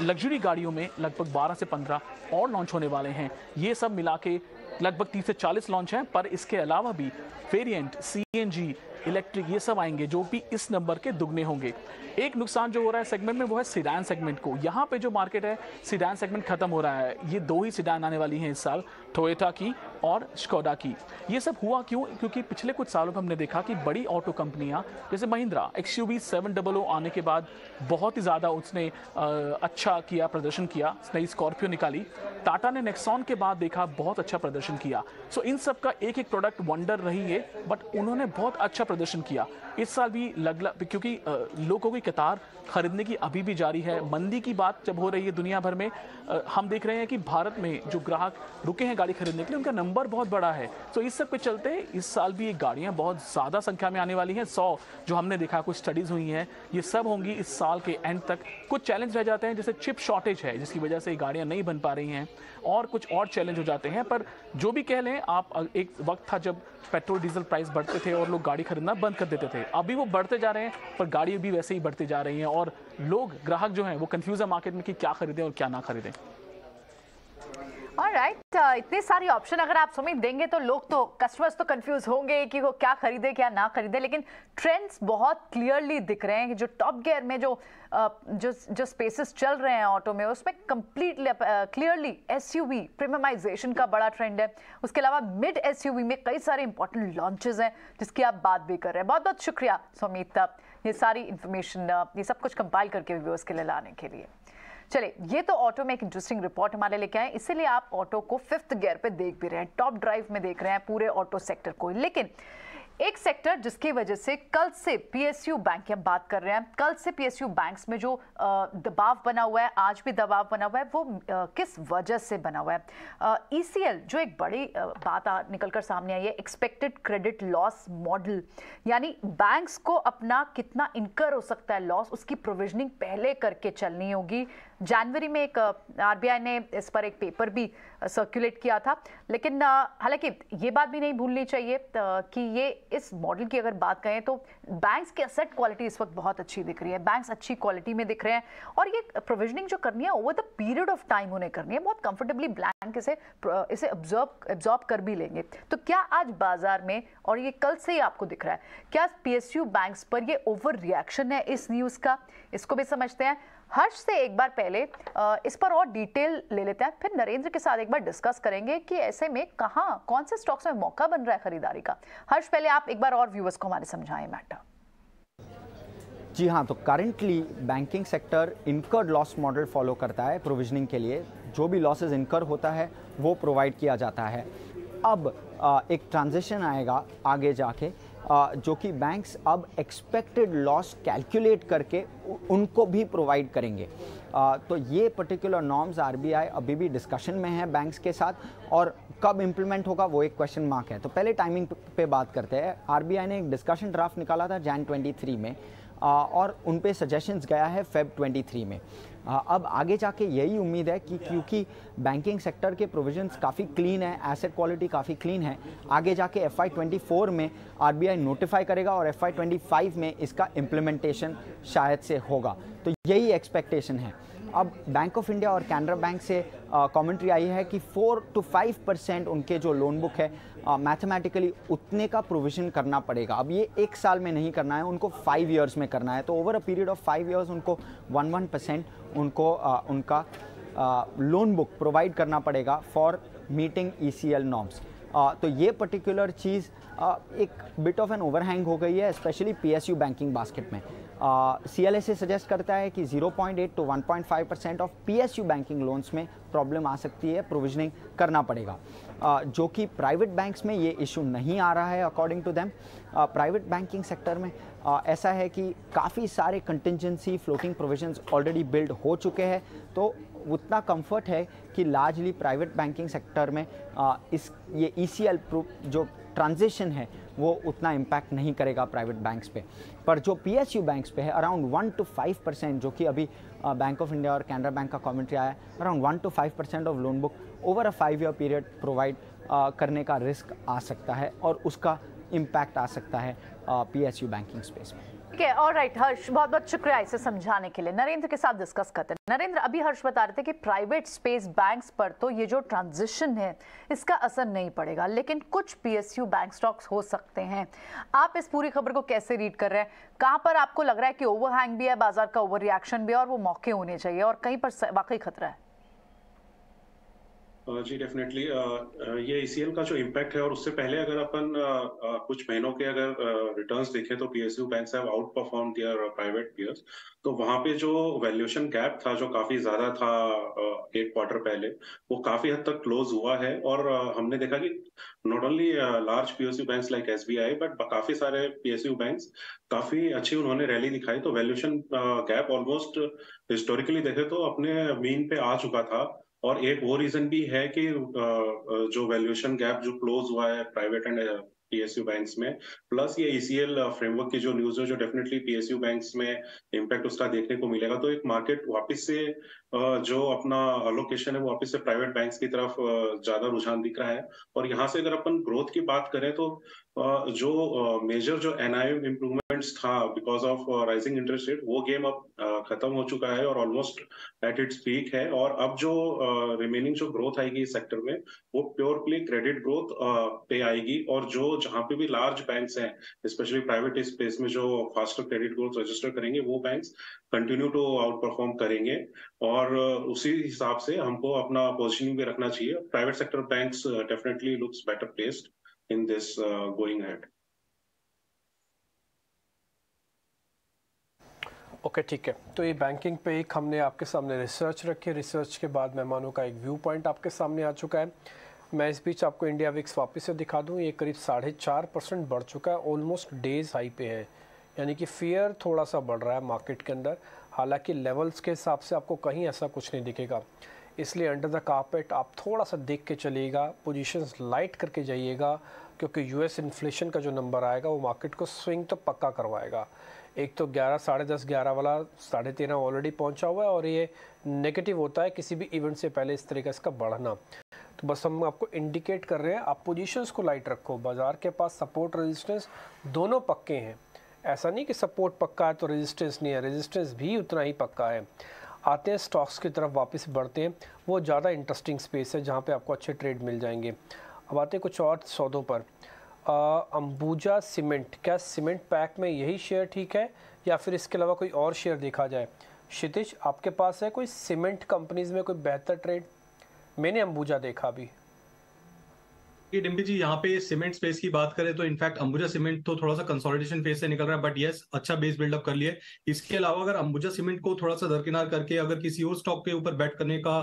लग्जरी गाड़ियों में लगभग 12 से 15 और लॉन्च होने वाले हैं। ये सब मिला के लगभग 30 से 40 लॉन्च हैं। पर इसके अलावा भी वेरिएंट CNG, इलेक्ट्रिक, ये सब आएंगे जो भी इस नंबर के दुगने होंगे। एक नुकसान जो हो रहा है सेगमेंट में वो है सिडान सेगमेंट को। यहाँ पे जो मार्केट है सिडान सेगमेंट खत्म हो रहा है। ये 2 ही सिडान आने वाली हैं इस साल, टोयोटा की और स्कोडा की। ये सब हुआ क्यों? क्योंकि पिछले कुछ सालों में हमने देखा कि बड़ी ऑटो कंपनियां जैसे महिंद्रा XUV 700 आने के बाद बहुत ही ज़्यादा उसने अच्छा किया, प्रदर्शन किया, नई स्कॉर्पियो निकाली। टाटा ने नेक्सॉन के बाद देखा बहुत अच्छा प्रदर्शन किया। सो इन सब का एक एक प्रोडक्ट वंडर रही है, बट उन्होंने बहुत अच्छा प्रदर्शन किया। इस साल भी क्योंकि लोगों की कतार खरीदने की अभी भी जारी है। मंदी की बात जब हो रही है दुनिया भर में, हम देख रहे हैं कि भारत में जो ग्राहक रुके हैं गाड़ी खरीदने के लिए उनका नंबर बहुत बड़ा है। तो इस सब के चलते इस साल भी ये गाड़ियां बहुत ज़्यादा संख्या में आने वाली हैं। 100 जो हमने देखा, कुछ स्टडीज़ हुई हैं, ये सब होंगी इस साल के एंड तक। कुछ चैलेंज रह जाते हैं, जैसे चिप शॉर्टेज है जिसकी वजह से गाड़ियाँ नहीं बन पा रही हैं, और कुछ और चैलेंज हो जाते हैं। पर जो भी कह लें आप, एक वक्त था जब पेट्रोल डीजल प्राइस बढ़ते थे और लोग गाड़ी खरीदना बंद कर देते थे। अभी वो बढ़ते जा रहे हैं, पर गाड़ी भी वैसे ही बढ़ती जा रही हैं, और लोग, ग्राहक जो हैं वो कंफ्यूज है मार्केट में कि क्या खरीदें और क्या ना खरीदें। ऑलराइट, इतने सारी ऑप्शन अगर आप सुमित देंगे तो लोग, तो कस्टमर्स तो कंफ्यूज होंगे कि वो क्या खरीदे क्या ना खरीदे, लेकिन ट्रेंड्स बहुत क्लियरली दिख रहे हैं कि जो टॉप गियर में जो स्पेसेस चल रहे हैं ऑटो में, उसमें कंप्लीटली क्लियरली SUV प्रीमियमाइजेशन का बड़ा ट्रेंड है। उसके अलावा मिड SUV में कई सारे इंपॉर्टेंट लॉन्चेस हैं जिसकी आप बात भी कर रहे हैं। बहुत बहुत शुक्रिया सुमित, ये सारी इंफॉर्मेशन, ये सब कुछ कंपाइल करके व्यूअर्स के लिए लाने के लिए। चलिए, ये तो ऑटो में एक इंटरेस्टिंग रिपोर्ट हमारे लेके आए, इसीलिए आप ऑटो को 5th गियर पे देख भी रहे हैं, टॉप ड्राइव में देख रहे हैं पूरे ऑटो सेक्टर को। लेकिन एक सेक्टर जिसकी वजह से कल से PSU बैंक की हम बात कर रहे हैं, कल से PSU बैंक्स में जो दबाव बना हुआ है, आज भी दबाव बना हुआ है, वो किस वजह से बना हुआ है? ECL जो एक बड़ी बात निकलकर सामने आई है, एक्सपेक्टेड क्रेडिट लॉस मॉडल, यानी बैंक्स को अपना कितना इनकर हो सकता है लॉस, उसकी प्रोविजनिंग पहले करके चलनी होगी। जनवरी में एक RBI ने इस पर एक पेपर भी सर्कुलेट किया था, लेकिन हालांकि ये बात भी नहीं भूलनी चाहिए कि ये इस मॉडल की अगर बात करें तो बैंक्स की एसेट क्वालिटी इस वक्त बहुत अच्छी दिख रही है, बैंक्स अच्छी क्वालिटी में दिख रहे हैं, और ये प्रोविजनिंग जो करनी है over the period of time उन्हें करनी है, बहुत कंफर्टेबली बैंक इसे एब्जॉर्ब कर भी लेंगे। तो क्या आज बाजार में, और ये कल से ही आपको दिख रहा है, क्या PSU बैंक्स पर ये ओवर रिएक्शन है इस न्यूज़ का? इसको भी समझते हैं। हर्ष से एक बार पहले इस पर और डिटेल ले लेते हैं, फिर नरेंद्र के साथ एक बार डिस्कस करेंगे कि ऐसे में कहाँ, कौन से स्टॉक्स में मौका बन रहा है खरीदारी का। हर्ष, पहले आप एक बार और व्यूअर्स को हमारे समझाएं मैटर। जी हाँ, तो currently banking sector incurred loss model follow करता है प्रोविजनिंग के लिए। जो भी लॉसेस इनकर होता है वो प्रोवाइड किया जाता है। अब एक ट्रांजिशन आएगा आगे जाके, जो कि बैंक्स अब एक्सपेक्टेड लॉस कैलकुलेट करके उनको भी प्रोवाइड करेंगे। तो ये पर्टिकुलर नॉर्म्स RBI अभी भी डिस्कशन में है बैंक्स के साथ, और कब इम्प्लीमेंट होगा वो एक क्वेश्चन मार्क है। तो पहले टाइमिंग पे बात करते हैं। RBI ने एक डिस्कशन ड्राफ्ट निकाला था Jan 23 में, और उन पे सजेशंस गया है Feb 23 में। अब आगे जाके यही उम्मीद है कि क्योंकि बैंकिंग सेक्टर के प्रोविजंस काफ़ी क्लीन है, एसेट क्वालिटी काफ़ी क्लीन है, आगे जाके FY 24 में RBI नोटिफाई करेगा और FY 25 में इसका इम्प्लीमेंटेशन शायद से होगा। तो यही एक्सपेक्टेशन है। अब बैंक ऑफ इंडिया और कैनरा बैंक से कमेंट्री आई है कि 4 to 5% उनके जो लोन बुक है मैथमेटिकली उतने का प्रोविजन करना पड़ेगा। अब ये एक साल में नहीं करना है, उनको 5 years में करना है। तो over a period of 5 years उनको 1% उनको उनका लोन बुक प्रोवाइड करना पड़ेगा फॉर मीटिंग ECL नॉर्म्स। तो ये पर्टिकुलर चीज़ एक बिट ऑफ एन ओवरहैंग हो गई है, स्पेशली PSU बैंकिंग बास्केट में। CLSA सजेस्ट करता है कि 0.8 to 1.5% of PSU banking loans में प्रॉब्लम आ सकती है, प्रोविजनिंग करना पड़ेगा, जो कि प्राइवेट बैंक्स में ये इशू नहीं आ रहा है according to them. Private banking sector में ऐसा है कि काफ़ी सारे contingency floating provisions already build हो चुके हैं, तो उतना कंफर्ट है कि लार्जली प्राइवेट बैंकिंग सेक्टर में ये ECL जो ट्रांजिशन है वो उतना इम्पैक्ट नहीं करेगा प्राइवेट बैंक्स पे। पर जो PSU बैंक्स पे है अराउंड 1 to 5%, जो कि अभी बैंक ऑफ इंडिया और कैनरा बैंक का कमेंट्री आया है, around 1 to 5% of loan book over a 5 year period provide करने का रिस्क आ सकता है, और उसका इम्पैक्ट आ सकता है PSU बैंकिंग स्पेस में। ठीक है, ऑलराइट हर्ष, बहुत बहुत शुक्रिया इसे समझाने के लिए। नरेंद्र के साथ डिस्कस करते हैं। नरेंद्र, अभी हर्ष बता रहे थे कि प्राइवेट स्पेस बैंक्स पर तो ये जो ट्रांजिशन है इसका असर नहीं पड़ेगा, लेकिन कुछ पीएसयू बैंक स्टॉक्स हो सकते हैं। आप इस पूरी खबर को कैसे रीड कर रहे हैं? कहां पर आपको लग रहा है कि ओवरहैंग भी है, बाजार का ओवर रिएक्शन भी है और वो मौके होने चाहिए, और कहीं पर वाकई खतरा है? जी डेफिनेटली ये ईसीएल का जो इम्पैक्ट है, और उससे पहले अगर अपन कुछ महीनों के अगर रिटर्न्स देखें तो PSU banks have outperform their private peers. तो वहां पे जो वैल्यूएशन गैप था जो काफी ज्यादा था एक क्वार्टर पहले, वो काफी हद तक क्लोज हुआ है। और हमने देखा कि not only large PSU banks like SBI but काफी सारे पीएसयू बैंक्स काफी अच्छी उन्होंने रैली दिखाई। तो वैल्यूएशन गैप ऑलमोस्ट हिस्टोरिकली देखे तो अपने मीन पे आ चुका था। और एक वो रीजन भी है कि जो वैल्यूएशन गैप जो क्लोज हुआ है प्राइवेट एंड पीएसयू बैंक्स में, प्लस ये ईसीएल फ्रेमवर्क की जो न्यूज है जो डेफिनेटली पीएसयू बैंक्स में इम्पैक्ट उसका देखने को मिलेगा। तो एक मार्केट वापस से जो अपना अलोकेशन है वो वापस से प्राइवेट बैंक्स की तरफ ज्यादा रुझान दिख रहा है। और यहाँ से अगर अपन ग्रोथ की बात करें तो जो मेजर जो एनआईएम इम्प्रूवमेंट्स था because of rising interest rate, वो गेम अब खत्म हो चुका है और ऑलमोस्ट एट इट्स पीक है। और अब जो रिमेनिंग जो ग्रोथ आएगी इस सेक्टर में वो प्योरली क्रेडिट ग्रोथ पे आएगी। और जो जहां पे भी लार्ज बैंक्स हैं स्पेशली प्राइवेट स्पेस में जो फास्टर क्रेडिट ग्रोथ रजिस्टर करेंगे वो banks continue to outperform करेंगे। और उसी हिसाब से हमको अपना पोजिशनिंग भी रखना चाहिए। Private sector banks definitely looks better placed in this going ahead. Okay ठीक है, तो ये बैंकिंग पे एक हमने आपके सामने रिसर्च रखी। रिसर्च के बाद मेहमानों का एक व्यू पॉइंट आपके सामने आ चुका है। मैं इस बीच आपको इंडिया विक्स वापस से दिखा दूं, ये करीब 4.5% बढ़ चुका है, ऑलमोस्ट डेज हाई पे है। यानी कि फियर थोड़ा सा बढ़ रहा है मार्केट के अंदर। हालांकि लेवल्स के हिसाब से आपको कहीं ऐसा कुछ नहीं दिखेगा, इसलिए अंडर द कारपेट आप थोड़ा सा देख के चलिएगा, पोजीशंस लाइट करके जाइएगा, क्योंकि यूएस इन्फ्लेशन का जो नंबर आएगा वो मार्केट को स्विंग तो पक्का करवाएगा। एक तो 11, साढ़े 10, 11 वाला 13.5 ऑलरेडी पहुंचा हुआ है, और ये नेगेटिव होता है किसी भी इवेंट से पहले इस तरीके का बढ़ना। तो बस हम आपको इंडिकेट कर रहे हैं, आप पोजीशंस को लाइट रखो। बाजार के पास सपोर्ट रेजिस्टेंस दोनों पक्के हैं, ऐसा नहीं कि सपोर्ट पक्का है तो रेजिस्टेंस नहीं है, रेजिस्टेंस भी उतना ही पक्का है। आते हैं स्टॉक्स की तरफ, वापस बढ़ते हैं, वो ज़्यादा इंटरेस्टिंग स्पेस है जहाँ पे आपको अच्छे ट्रेड मिल जाएंगे। अब आते हैं कुछ और सौदों पर। अंबुजा सीमेंट, क्या सीमेंट पैक में यही शेयर ठीक है या फिर इसके अलावा कोई और शेयर देखा जाए? क्षितिज, आपके पास है कोई सीमेंट कंपनीज में कोई बेहतर ट्रेड? मैंने अंबुजा देखा अभी। डिम्पी जी, यहाँ पे सीमेंट स्पेस की बात करें तो इनफैक्ट अंबुजा सीमेंट तो थोड़ा सा कंसोलिडेशन फेज से निकल रहा है, बट यस अच्छा बेस बिल्डअप कर लिया। इसके अलावा अगर अंबुजा सीमेंट को थोड़ा सा दरकिनार करके अगर किसी और स्टॉक के ऊपर बैट करने का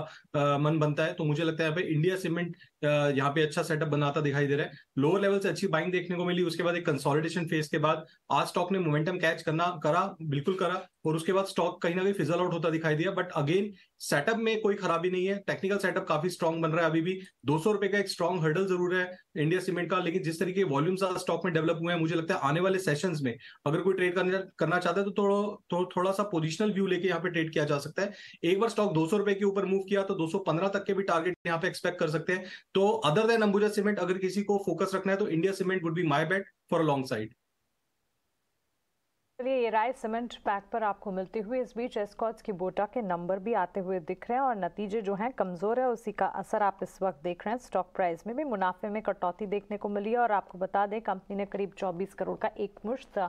मन बनता है तो मुझे लगता है यहाँ पे इंडिया सीमेंट यहाँ पे अच्छा सेटअप बनाता दिखाई दे रहा है। लोअर लेवल से अच्छी बाइंग देखने को मिली, उसके बाद एक कंसोलिडेशन फेज के बाद आज स्टॉक ने मोमेंटम कैच बिल्कुल करा, और उसके बाद स्टॉक कहीं ना कहीं फिजल आउट होता दिखाई दिया। बट अगेन सेटअप में कोई खराबी नहीं है, टेक्निकल सेटअप काफी स्ट्रॉन्ग बन रहा है। अभी भी 200 रुपए का एक स्ट्रॉन्ग हर्डल जरूर है इंडिया सीमेंट का, लेकिन जिस तरीके वॉल्यूम्स स्टॉक में डेवलप हुए हैं, मुझे लगता है आने वाले सेशंस में अगर कोई ट्रेड करना चाहता है तो थोड़ा सा पोजिशनल व्यू लेके यहाँ पे ट्रेड किया जा सकता है। एक बार स्टॉक 200 रुपए के ऊपर मूव किया तो 215 तक के भी टारगेट यहाँ पे एक्सपेक्ट कर सकते हैं। तो अदर देन अंबुजा सीमेंट अगर किसी को फोकस रखना है तो India cement would be my bet for a long side. चलिए, ये राय सीमेंट पैक पर आपको मिलती हुई। इस बीच एस्कॉर्ट्स की बोटा के नंबर भी आते हुए दिख रहे हैं और नतीजे जो हैं कमजोर है, उसी का असर आप इस वक्त देख रहे हैं। स्टॉक प्राइस में भी मुनाफे में कटौती देखने को मिली है और आपको बता दें कंपनी ने करीब 24 करोड़ का एक मुश्त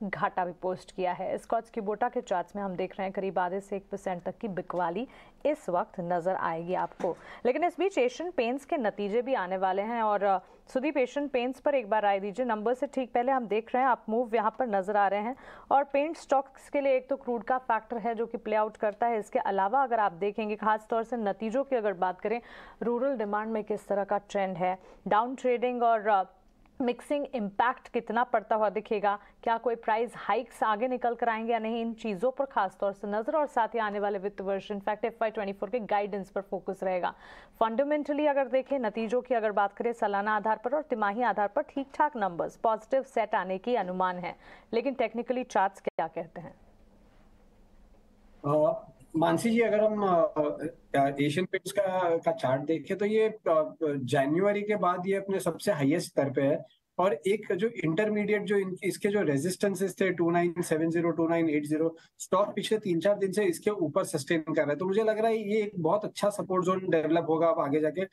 घाटा भी पोस्ट किया है। एस्कॉर्ट्स की बोटा के चार्ट्स में हम देख रहे हैं करीब आधे से 1% तक की बिकवाली इस वक्त नजर आएगी आपको। लेकिन इस बीच एशियन पेंट्स के नतीजे भी आने वाले हैं और सुदीप, एशियन पेंट्स पर एक बार राय दीजिए। नंबर से ठीक पहले हम देख रहे हैं आप मूव यहाँ पर नजर आ रहे हैं, और पेंट स्टॉक्स के लिए एक तो क्रूड का फैक्टर है जो कि प्ले आउट करता है। इसके अलावा अगर आप देखेंगे खास तौर से नतीजों की अगर बात करें, रूरल डिमांड में किस तरह का ट्रेंड है, डाउन ट्रेडिंग और मिक्सिंग इम्पैक्ट कितना पड़ता हुआ दिखेगा, क्या कोई प्राइस हाइक्स आगे निकल कर आएंगे या नहीं, इन चीज़ों पर खास तौर से नजर, और साथ ही आने वाले वित्त वर्ष इनफैक्ट FY24 के गाइडेंस पर फोकस रहेगा। फंडामेंटली अगर देखें, नतीजों की अगर बात करें सालाना आधार पर और तिमाही आधार पर ठीक ठाक नंबर्स पॉजिटिव सेट आने की अनुमान है, लेकिन टेक्निकली चार्ट्स क्या कहते हैं? मानसी जी, अगर हम एशियन पेंट्स का चार्ट देखें तो ये जनवरी के बाद ये अपने सबसे हाईएस्ट स्तर पे है। और एक जो इंटरमीडिएट जो इसके जो रेजिस्टेंसेस थे 2970 2980, स्टॉक पिछले 3-4 दिन से इसके ऊपर सस्टेन कर रहा है। तो मुझे लग रहा है ये एक बहुत अच्छा सपोर्ट जोन डेवलप होगा अब आगे जाके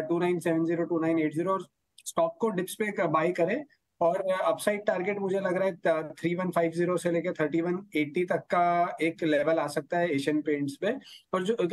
2970 2980, और स्टॉक को डिप्स पे बाई करे। और अपसाइड टारगेट मुझे लग रहा है 3150 से लेकर 3180 तक का एक लेवल आ सकता है एशियन पेंट्स पे।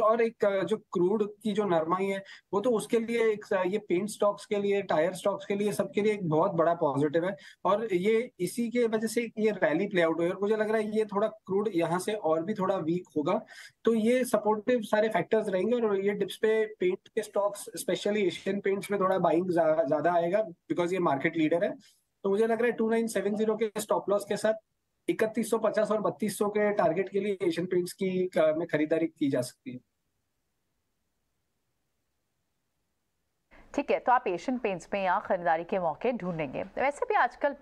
और एक जो क्रूड की जो नरमाई है वो तो उसके लिए एक ये पेंट स्टॉक्स के लिए, टायर स्टॉक्स के लिए, सबके लिए एक बहुत बड़ा पॉजिटिव है। और ये इसी के वजह से ये रैली प्ले आउट हुई, और मुझे लग रहा है ये थोड़ा क्रूड यहाँ से और भी थोड़ा वीक होगा। तो ये सपोर्टिव सारे फैक्टर्स रहेंगे, और ये डिप्स पे पेंट के स्टॉक्स स्पेशली एशियन पेंट्स में थोड़ा बाइंग ज्यादा आएगा बिकॉज ये मार्केट लीडर है। तो मुझे लग रहा है 2970 के स्टॉप लॉस के साथ 3150 और 3200 के टारगेट के लिए एशियन पेंट्स की में खरीदारी की जा सकती है। ठीक है, तो आप एशियन पेंट्स में यहाँ खरीदारी के मौके ढूंढेंगे। वैसे भी आजकल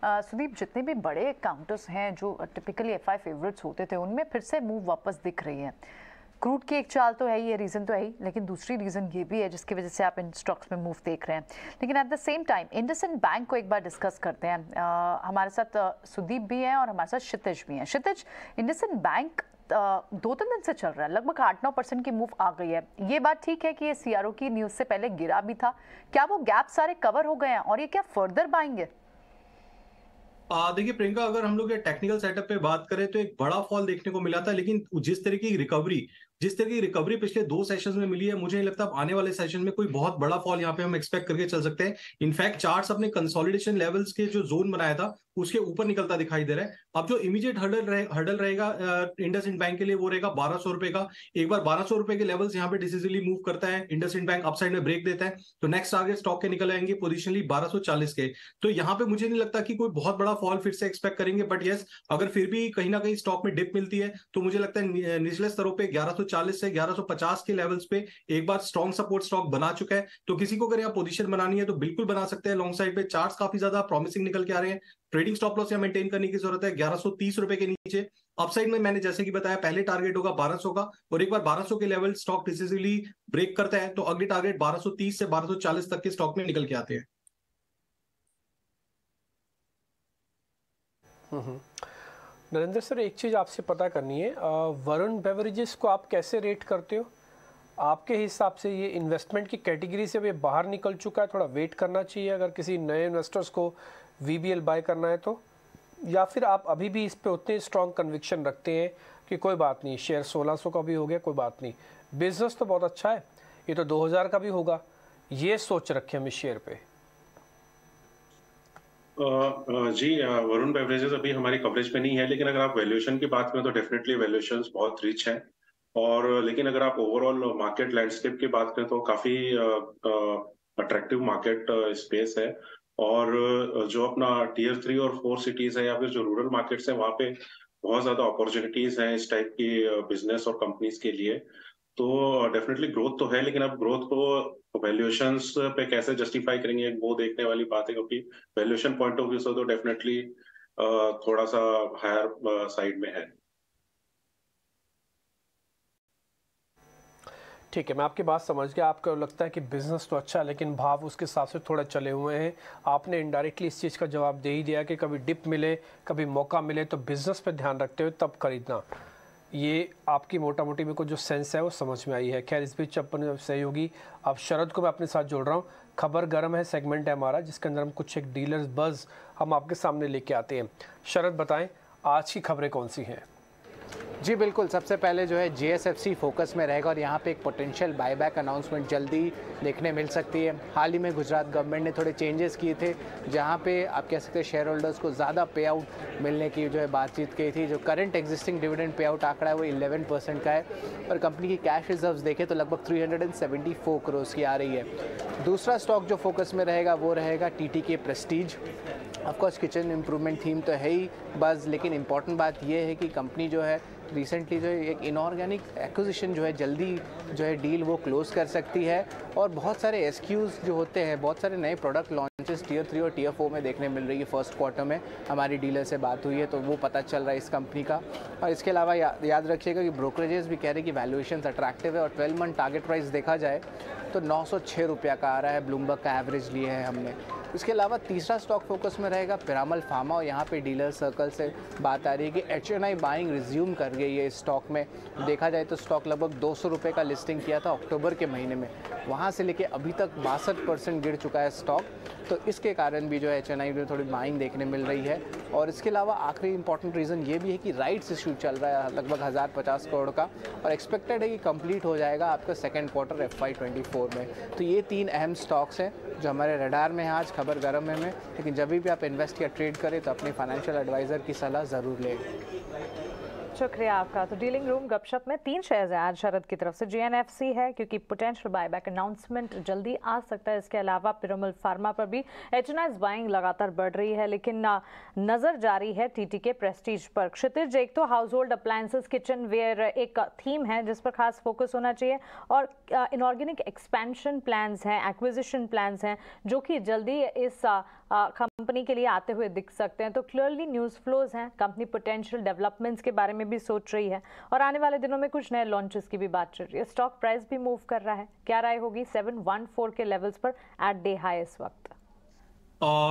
सुदीप जितने भी बड़े काउंटर्स हैं जो टिपिकली FI फेवरेट्स होते थे उनमें फिर से मूव वापस दिख रही है। क्रूड की एक चाल तो है ही, ये रीज़न तो है ही, लेकिन दूसरी रीज़न ये भी है जिसकी वजह से आप इन स्टॉक्स में मूव देख रहे हैं। लेकिन at the same time IndusInd bank को एक बार डिस्कस करते हैं। हमारे साथ सुदीप भी हैं और हमारे साथ क्षितिज भी हैं। क्षितिज, इंडसइंड बैंक 2-3 दिन से चल रहा है, लगभग 8-9% की मूव आ गई है। ये बात ठीक है कि ये CRO की न्यूज़ से पहले गिरा भी था, क्या वो गैप सारे कवर हो गए हैं और ये क्या फर्दर बाइंग है? देखिए प्रियंका, अगर हम लोग ये टेक्निकल सेटअप पे बात करें तो एक बड़ा फॉल देखने को मिला था, लेकिन जिस तरह की रिकवरी पिछले 2 सेशंस में मिली है, मुझे नहीं लगता आने वाले सेशन में कोई बहुत बड़ा फॉल यहाँ पे हम एक्सपेक्ट करके चल सकते हैं। इनफैक्ट चार्ट्स अपने कंसोलिडेशन लेवल्स के जो जोन बनाया था उसके ऊपर निकलता दिखाई दे रहा है। अब जो इमीडिएट हर्डल रहेगा इंडसइंड बैंक के लिए वो रहेगा 1200 रुपए का। एक बार 1200 रुपए के लेवल्स यहाँ पे डिसिसिवली मूव करता है, इंडसइंड बैंक अपसाइड में ब्रेक देता है, तो नेक्स्ट टारगेट स्टॉक के निकल आएंगे पोजिशनली 1240 के। तो यहाँ पे मुझे नहीं लगता कि कोई बहुत बड़ा फॉल फिर से एक्सपेक्ट करेंगे, बट यस, अगर फिर भी कहीं ना कहीं स्टॉक में डिप मिलती है तो मुझे लगता है निचले स्तरों पे 1140 से 1150 के लेवल्स पे एक बार स्ट्रॉन्ग सपोर्ट स्टॉक बना चुका है। तो किसी को अगर यहाँ पोजीशन बनानी है तो बिल्कुल बना सकते हैं। लॉन्ग साइड पे चार्ट्स काफी ज्यादा प्रॉमिसिंग निकल के आ रहे हैं। ट्रेडिंग स्टॉप लॉस यहाँ मेंटेन करने की जरूरत है 1130 रुपए के नीचे। अपसाइड में मैंने जैसे कि बताया पहले टारगेट होगा 1200 का, और एक बार 1200 के लेवल स्टॉक डिसिसिवली ब्रेक करता है तो अगले टारगेट 1230 से 1240 तक के स्टॉक में निकल के आते हैं। नरेंद्र सर, एक चीज़ आपसे पता करनी है, वरुण बेवरेजेस को आप कैसे रेट करते हो? आपके हिसाब से ये इन्वेस्टमेंट की कैटेगरी से भी बाहर निकल चुका है, थोड़ा वेट करना चाहिए अगर किसी नए इन्वेस्टर्स को VBL बाय करना है तो, या फिर आप अभी भी इस पे उतने स्ट्रॉन्ग कन्विक्शन रखते हैं कि कोई बात नहीं, शेयर 1600 का भी हो गया कोई बात नहीं, बिजनेस तो बहुत अच्छा है, ये तो 2000 का भी होगा, ये सोच रखे हम इस शेयर पे? जी, वरुण बेवरेजेस अभी हमारी कवरेज में नहीं है, लेकिन अगर आप वैल्यूएशन की बात करें तो डेफिनेटली वैल्यूएशंस बहुत रिच है। और लेकिन अगर आप ओवरऑल मार्केट लैंडस्केप की बात करें तो काफी अट्रैक्टिव मार्केट स्पेस है। और जो अपना Tier 3 और 4 सिटीज है या फिर जो रूरल मार्केट्स है वहाँ पे बहुत ज्यादा अपॉर्चुनिटीज हैं इस टाइप की बिजनेस और कंपनीज के लिए। तो डेफिनेटली ग्रोथ तो है, लेकिन अब ग्रोथ को वैल्यूएशंस पे कैसे जस्टिफाई करेंगे वो देखने वाली बात है, क्योंकि वैल्यूएशन पॉइंट ऑफ व्यू से तो डेफिनेटली थोड़ा सा हायर साइड में है। ठीक है, मैं आपकी बात समझ गया। आपको लगता है कि बिजनेस तो अच्छा है लेकिन भाव उसके हिसाब से थोड़ा चले हुए हैं। आपने इनडायरेक्टली इस चीज़ का जवाब दे ही दिया कि कभी डिप मिले कभी मौका मिले तो बिजनेस पे ध्यान रखते हुए तब खरीदना। ये आपकी मोटा मोटी मेरे को जो सेंस है वो समझ में आई है। खैर, इस बीच अपने सहयोगी अब शरद को मैं अपने साथ जोड़ रहा हूँ। खबर गर्म है सेगमेंट है हमारा, जिसके अंदर हम कुछ एक डीलर्स बज़ हम आपके सामने लेके आते हैं। शरद, बताएं आज की खबरें कौन सी हैं? जी बिल्कुल, सबसे पहले जो है JSFC फोकस में रहेगा और यहाँ पे एक पोटेंशियल बायबैक अनाउंसमेंट जल्दी देखने मिल सकती है। हाल ही में गुजरात गवर्नमेंट ने थोड़े चेंजेस किए थे जहाँ पे आप कह सकते हैं शेयर होल्डर्स को ज़्यादा पे आउट मिलने की जो है बातचीत की थी। जो current existing dividend pay out आंकड़ा है वो 11% का है और कंपनी की कैश रिजर्व्स देखें तो लगभग 374 करोड़ की आ रही है। दूसरा स्टॉक जो फोकस में रहेगा वो रहेगा TTK Prestige. Of course kitchen improvement theme तो है ही बस, लेकिन इम्पॉर्टेंट बात यह है कि कंपनी जो है रिसेंटली जो है एक इनऑर्गेनिक एक्विजिशन जो है जल्दी जो है डील वो क्लोज कर सकती है और बहुत सारे SKUs जो होते हैं, बहुत सारे नए प्रोडक्ट लॉन्चेस Tier 3 और Tier 4 में देखने मिल रही है। फर्स्ट क्वार्टर में हमारी डीलर से बात हुई है तो वो पता चल रहा है इस कंपनी का। और इसके अलावा याद रखिएगा कि ब्रोकरेजेस भी कह रहे हैं कि वैल्यूएशन अट्रैक्टिव है और 12 मंथ टारगेट प्राइस देखा जाए तो 906 रुपया का आ रहा है। ब्लूमबर्ग का एवरेज लिए है हमने। इसके अलावा तीसरा स्टॉक फोकस में रहेगा पिरामल फार्मा, और यहाँ पे डीलर सर्कल से बात आ रही है कि HNI बाइंग रिज्यूम कर गई है इस स्टॉक में। देखा जाए तो स्टॉक लगभग 200 रुपये का लिस्टिंग किया था अक्टूबर के महीने में, वहाँ से लेके अभी तक 62% गिर चुका है स्टॉक। तो इसके कारण भी जो है HNI में थोड़ी बाइंग देखने मिल रही है। और इसके अलावा आखिरी इंपॉर्टेंट रीज़न ये भी है कि राइट्स इशू चल रहा है लगभग 1050 करोड़ का, और एक्सपेक्टेड है कि कंप्लीट हो जाएगा आपका सेकेंड क्वार्टर FY24 में। तो ये 3 अहम स्टॉक्स हैं जो हमारे रडार में हैं आज, खबर गर्म है में। लेकिन जब भी आप इन्वेस्ट या ट्रेड करें तो अपने फाइनेंशियल एडवाइज़र की सलाह ज़रूर लें। शुक्रिया आपका। तो डीलिंग रूम गपशप में 3 शेयर्स हैं आज शरद की तरफ से। GNFC है क्योंकि पोटेंशियल बायबैक अनाउंसमेंट जल्दी आ सकता है। इसके अलावा पिरामल फार्मा पर भी HNI बाइंग लगातार बढ़ रही है, लेकिन नजर जारी है TTK प्रेस्टीज पर। क्षितिज, एक तो household appliances kitchenware एक थीम है जिस पर खास फोकस होना चाहिए, और इनऑर्गेनिक एक्सपेंशन प्लान्स हैं, एक्विजिशन प्लान्स हैं जो कि जल्दी इस कंपनी के लिए आते हुए दिख सकते हैं। तो क्लियरली न्यूज़ फ्लोज हैं, कंपनी पोटेंशियल डेवलपमेंट्स के बारे में भी सोच रही है, और आने वाले दिनों में कुछ नए लॉन्चेस की भी बात चल रही है। स्टॉक प्राइस भी मूव कर रहा है। क्या राय होगी 714 के लेवल्स पर एट डे हाई इस वक्त?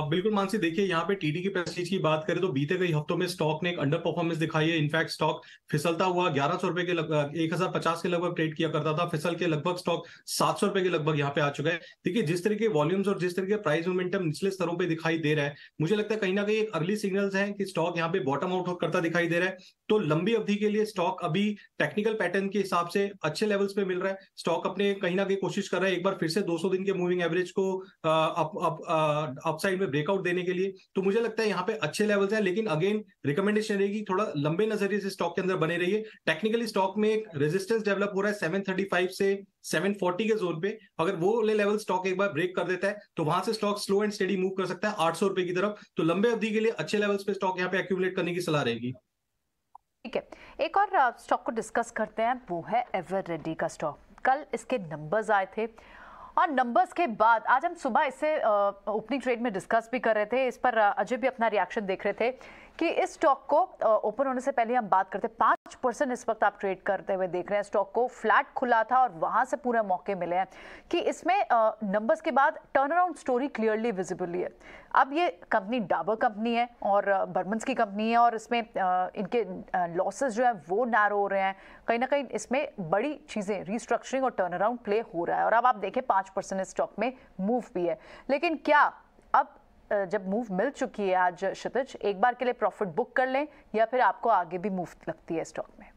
बिल्कुल मानसी, देखिए यहाँ पे TTK प्रेस्टीज की बात करें तो बीते कई हफ्तों में स्टॉक ने एक अंडर परफॉर्मेंस दिखाई है। इनफैक्ट स्टॉक फिसलता हुआ 1100 रुपए के लगभग 1050 के लगभग ट्रेड किया करता था, फिसल के लगभग स्टॉक 700 रुपए के लगभग यहाँ पे आ चुका है। देखिए जिस तरह के वॉल्यूम्स और जिस तरह के प्राइस मोमेंटम निचले स्तरों पे दिखाई दे रहा है, मुझे लगता है कहीं ना कहीं एक अर्ली सिग्नल्स है कि स्टॉक यहाँ पे बॉटम आउट करता दिखाई दे रहा है। तो लंबी अवधि के लिए स्टॉक अभी टेक्निकल पैटर्न के हिसाब से अच्छे लेवल्स पे मिल रहा है। स्टॉक अपने कहीं ना कहीं कोशिश कर रहा है एक बार फिर से 200 दिन के मूविंग एवरेज को अपसाइड में ब्रेकआउट देने के लिए। तो मुझे लगता है यहाँ पे अच्छे लेवल्स हैं, लेकिन अगेन रिकमेंडेशन रहेगी थोड़ा लंबे नजरिए से स्टॉक के अंदर बने रहिए। टेक्निकली स्टॉक में एक रेजिस्टेंस डेवलप हो रहा है 735 से 740 के जोन पे। अगर वो लेवल स्टॉक एक बार ब्रेक कर देता है तो वहां से stock slow and steady move कर सकता है 800 रुपए की तरफ। तो लंबे अवधि के लिए अच्छे लेवल्स पे स्टॉक यहाँ पे एक्यूमुलेट करने की सलाह रहेगी। ठीक है, एक और स्टॉक को डिस्कस करते हैं, वो है एवररेडी का स्टॉक। कल इसके नंबर्स आए थे और नंबर्स के बाद आज हम सुबह इसे ओपनिंग ट्रेड में डिस्कस भी कर रहे थे। इस पर अजय भी अपना रिएक्शन देख रहे थे कि इस स्टॉक को ओपन होने से पहले हम बात करते 5% इस वक्त आप ट्रेड करते हुए देख रहे हैं। स्टॉक को फ्लैट खुला था और वहां से पूरे मौके मिले हैं कि इसमें नंबर्स के बाद turn around story clearly visible है। अब ये कंपनी डाबर कंपनी है और बर्मन्स की कंपनी है, और इसमें इनके लॉसेस जो है वो नैरो हो रहे हैं। कहीं ना कहीं इसमें बड़ी चीज़ें रीस्ट्रक्चरिंग और टर्न अराउंड प्ले हो रहा है, और अब आप देखें 5% इस स्टॉक में मूव भी है। लेकिन क्या अब जब मूव मिल चुकी है आज क्षितिज, एक बार के लिए प्रॉफिट बुक कर लें या फिर आपको आगे भी मूव लगती है स्टॉक में?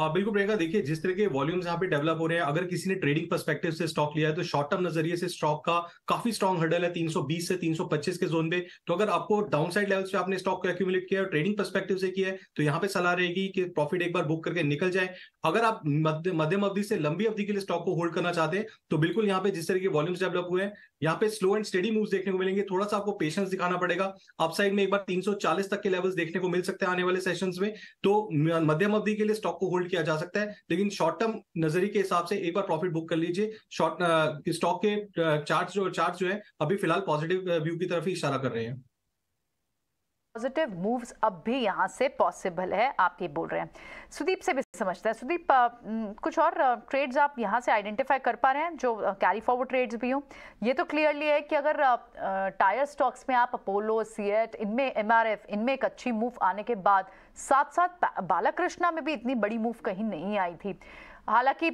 बिल्कुल प्रियंका, देखिए जिस तरह के वॉल्यूम्स यहाँ पे डेवलप हो रहे हैं, अगर किसी ने ट्रेडिंग पर्सपेक्टिव से स्टॉक लिया है तो शॉर्ट टर्म नजरिए से स्टॉक का काफी स्ट्रॉन्ग हर्डल है 320 से 325 के जोन पे। तो अगर आपको डाउन साइड लेवल्स पे आपने स्टॉक को एक्यूमुलेट किया है और ट्रेडिंग पर्सपेक्टिव से किया है तो यहाँ पे सलाह रहेगी कि प्रॉफिट एक बार बुक करके निकल जाए। अगर आप मध्यम अवधि से लंबी अवधि के लिए स्टॉक को होल्ड करना चाहते हैं तो बिल्कुल यहाँ पे जिस तरह के वॉल्यूम्स डेवलप हुए हैं यहाँ पे स्लो एंड स्टेडी मूव्स देखने को मिलेंगे। थोड़ा सा आपको पेशेंस दिखाना पड़ेगा। अपसाइड में एक बार 340 तक के लेवल्स देखने को मिल सकते हैं आने वाले सेशंस में। तो मध्यम अवधि के लिए स्टॉक को होल्ड किया जा सकता है, लेकिन शॉर्ट टर्म नजरिए के हिसाब से एक बार प्रॉफिट बुक कर लीजिए। स्टॉक के चार्ट जो है अभी फिलहाल पॉजिटिव व्यू की तरफ ही इशारा कर रहे हैं। पॉजिटिव मूव्स अब भी यहाँ से पॉसिबल है, आप ये बोल रहे हैं। सुदीप से भी समझते हैं। सुदीप, कुछ और ट्रेड्स आप यहाँ से आइडेंटिफाई कर पा रहे हैं जो कैरी फॉरवर्ड ट्रेड्स भी हों? ये तो क्लियरली है कि अगर टायर स्टॉक्स में आप अपोलो, सीएट, इनमें MRF, इनमें एक अच्छी मूव आने के बाद साथ साथ बालाकृष्णा में भी इतनी बड़ी मूव कहीं नहीं आई थी। हालांकि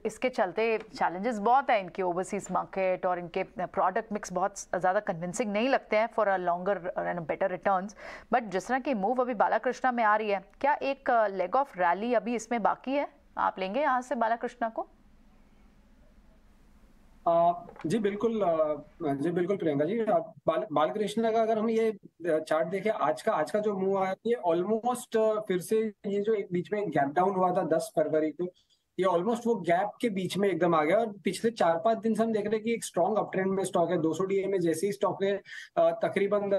इसके चलते चैलेंजेस बहुत हैं, इनके ओवरसीज मार्केट और इनके प्रोडक्ट मिक्स बहुत ज़्यादा कन्विंसिंग नहीं लगते हैं for a longer and better returns. But जिस तरह की मूव अभी बालाकृष्णा में आ रही है, क्या एक लेग ऑफ रैली अभी इसमें बाकी है? आप लेंगे यहाँ से बालाकृष्णा को? जी बिल्कुल प्रियंका जी। बालकृष्ण का अगर हम ये चार्ट देखें, आज का जो मूव आया ये ऑलमोस्ट फिर से ये जो एक बीच में गैप डाउन हुआ था 10 फरवरी को, ये ऑलमोस्ट वो गैप के बीच में एकदम आ गया। और पिछले 4-5 दिन से हम देख रहे हैं कि एक स्ट्रॉन्ग अप ट्रेंड में स्टॉक है। 200 DA में जैसे ही स्टॉक है तकरीबन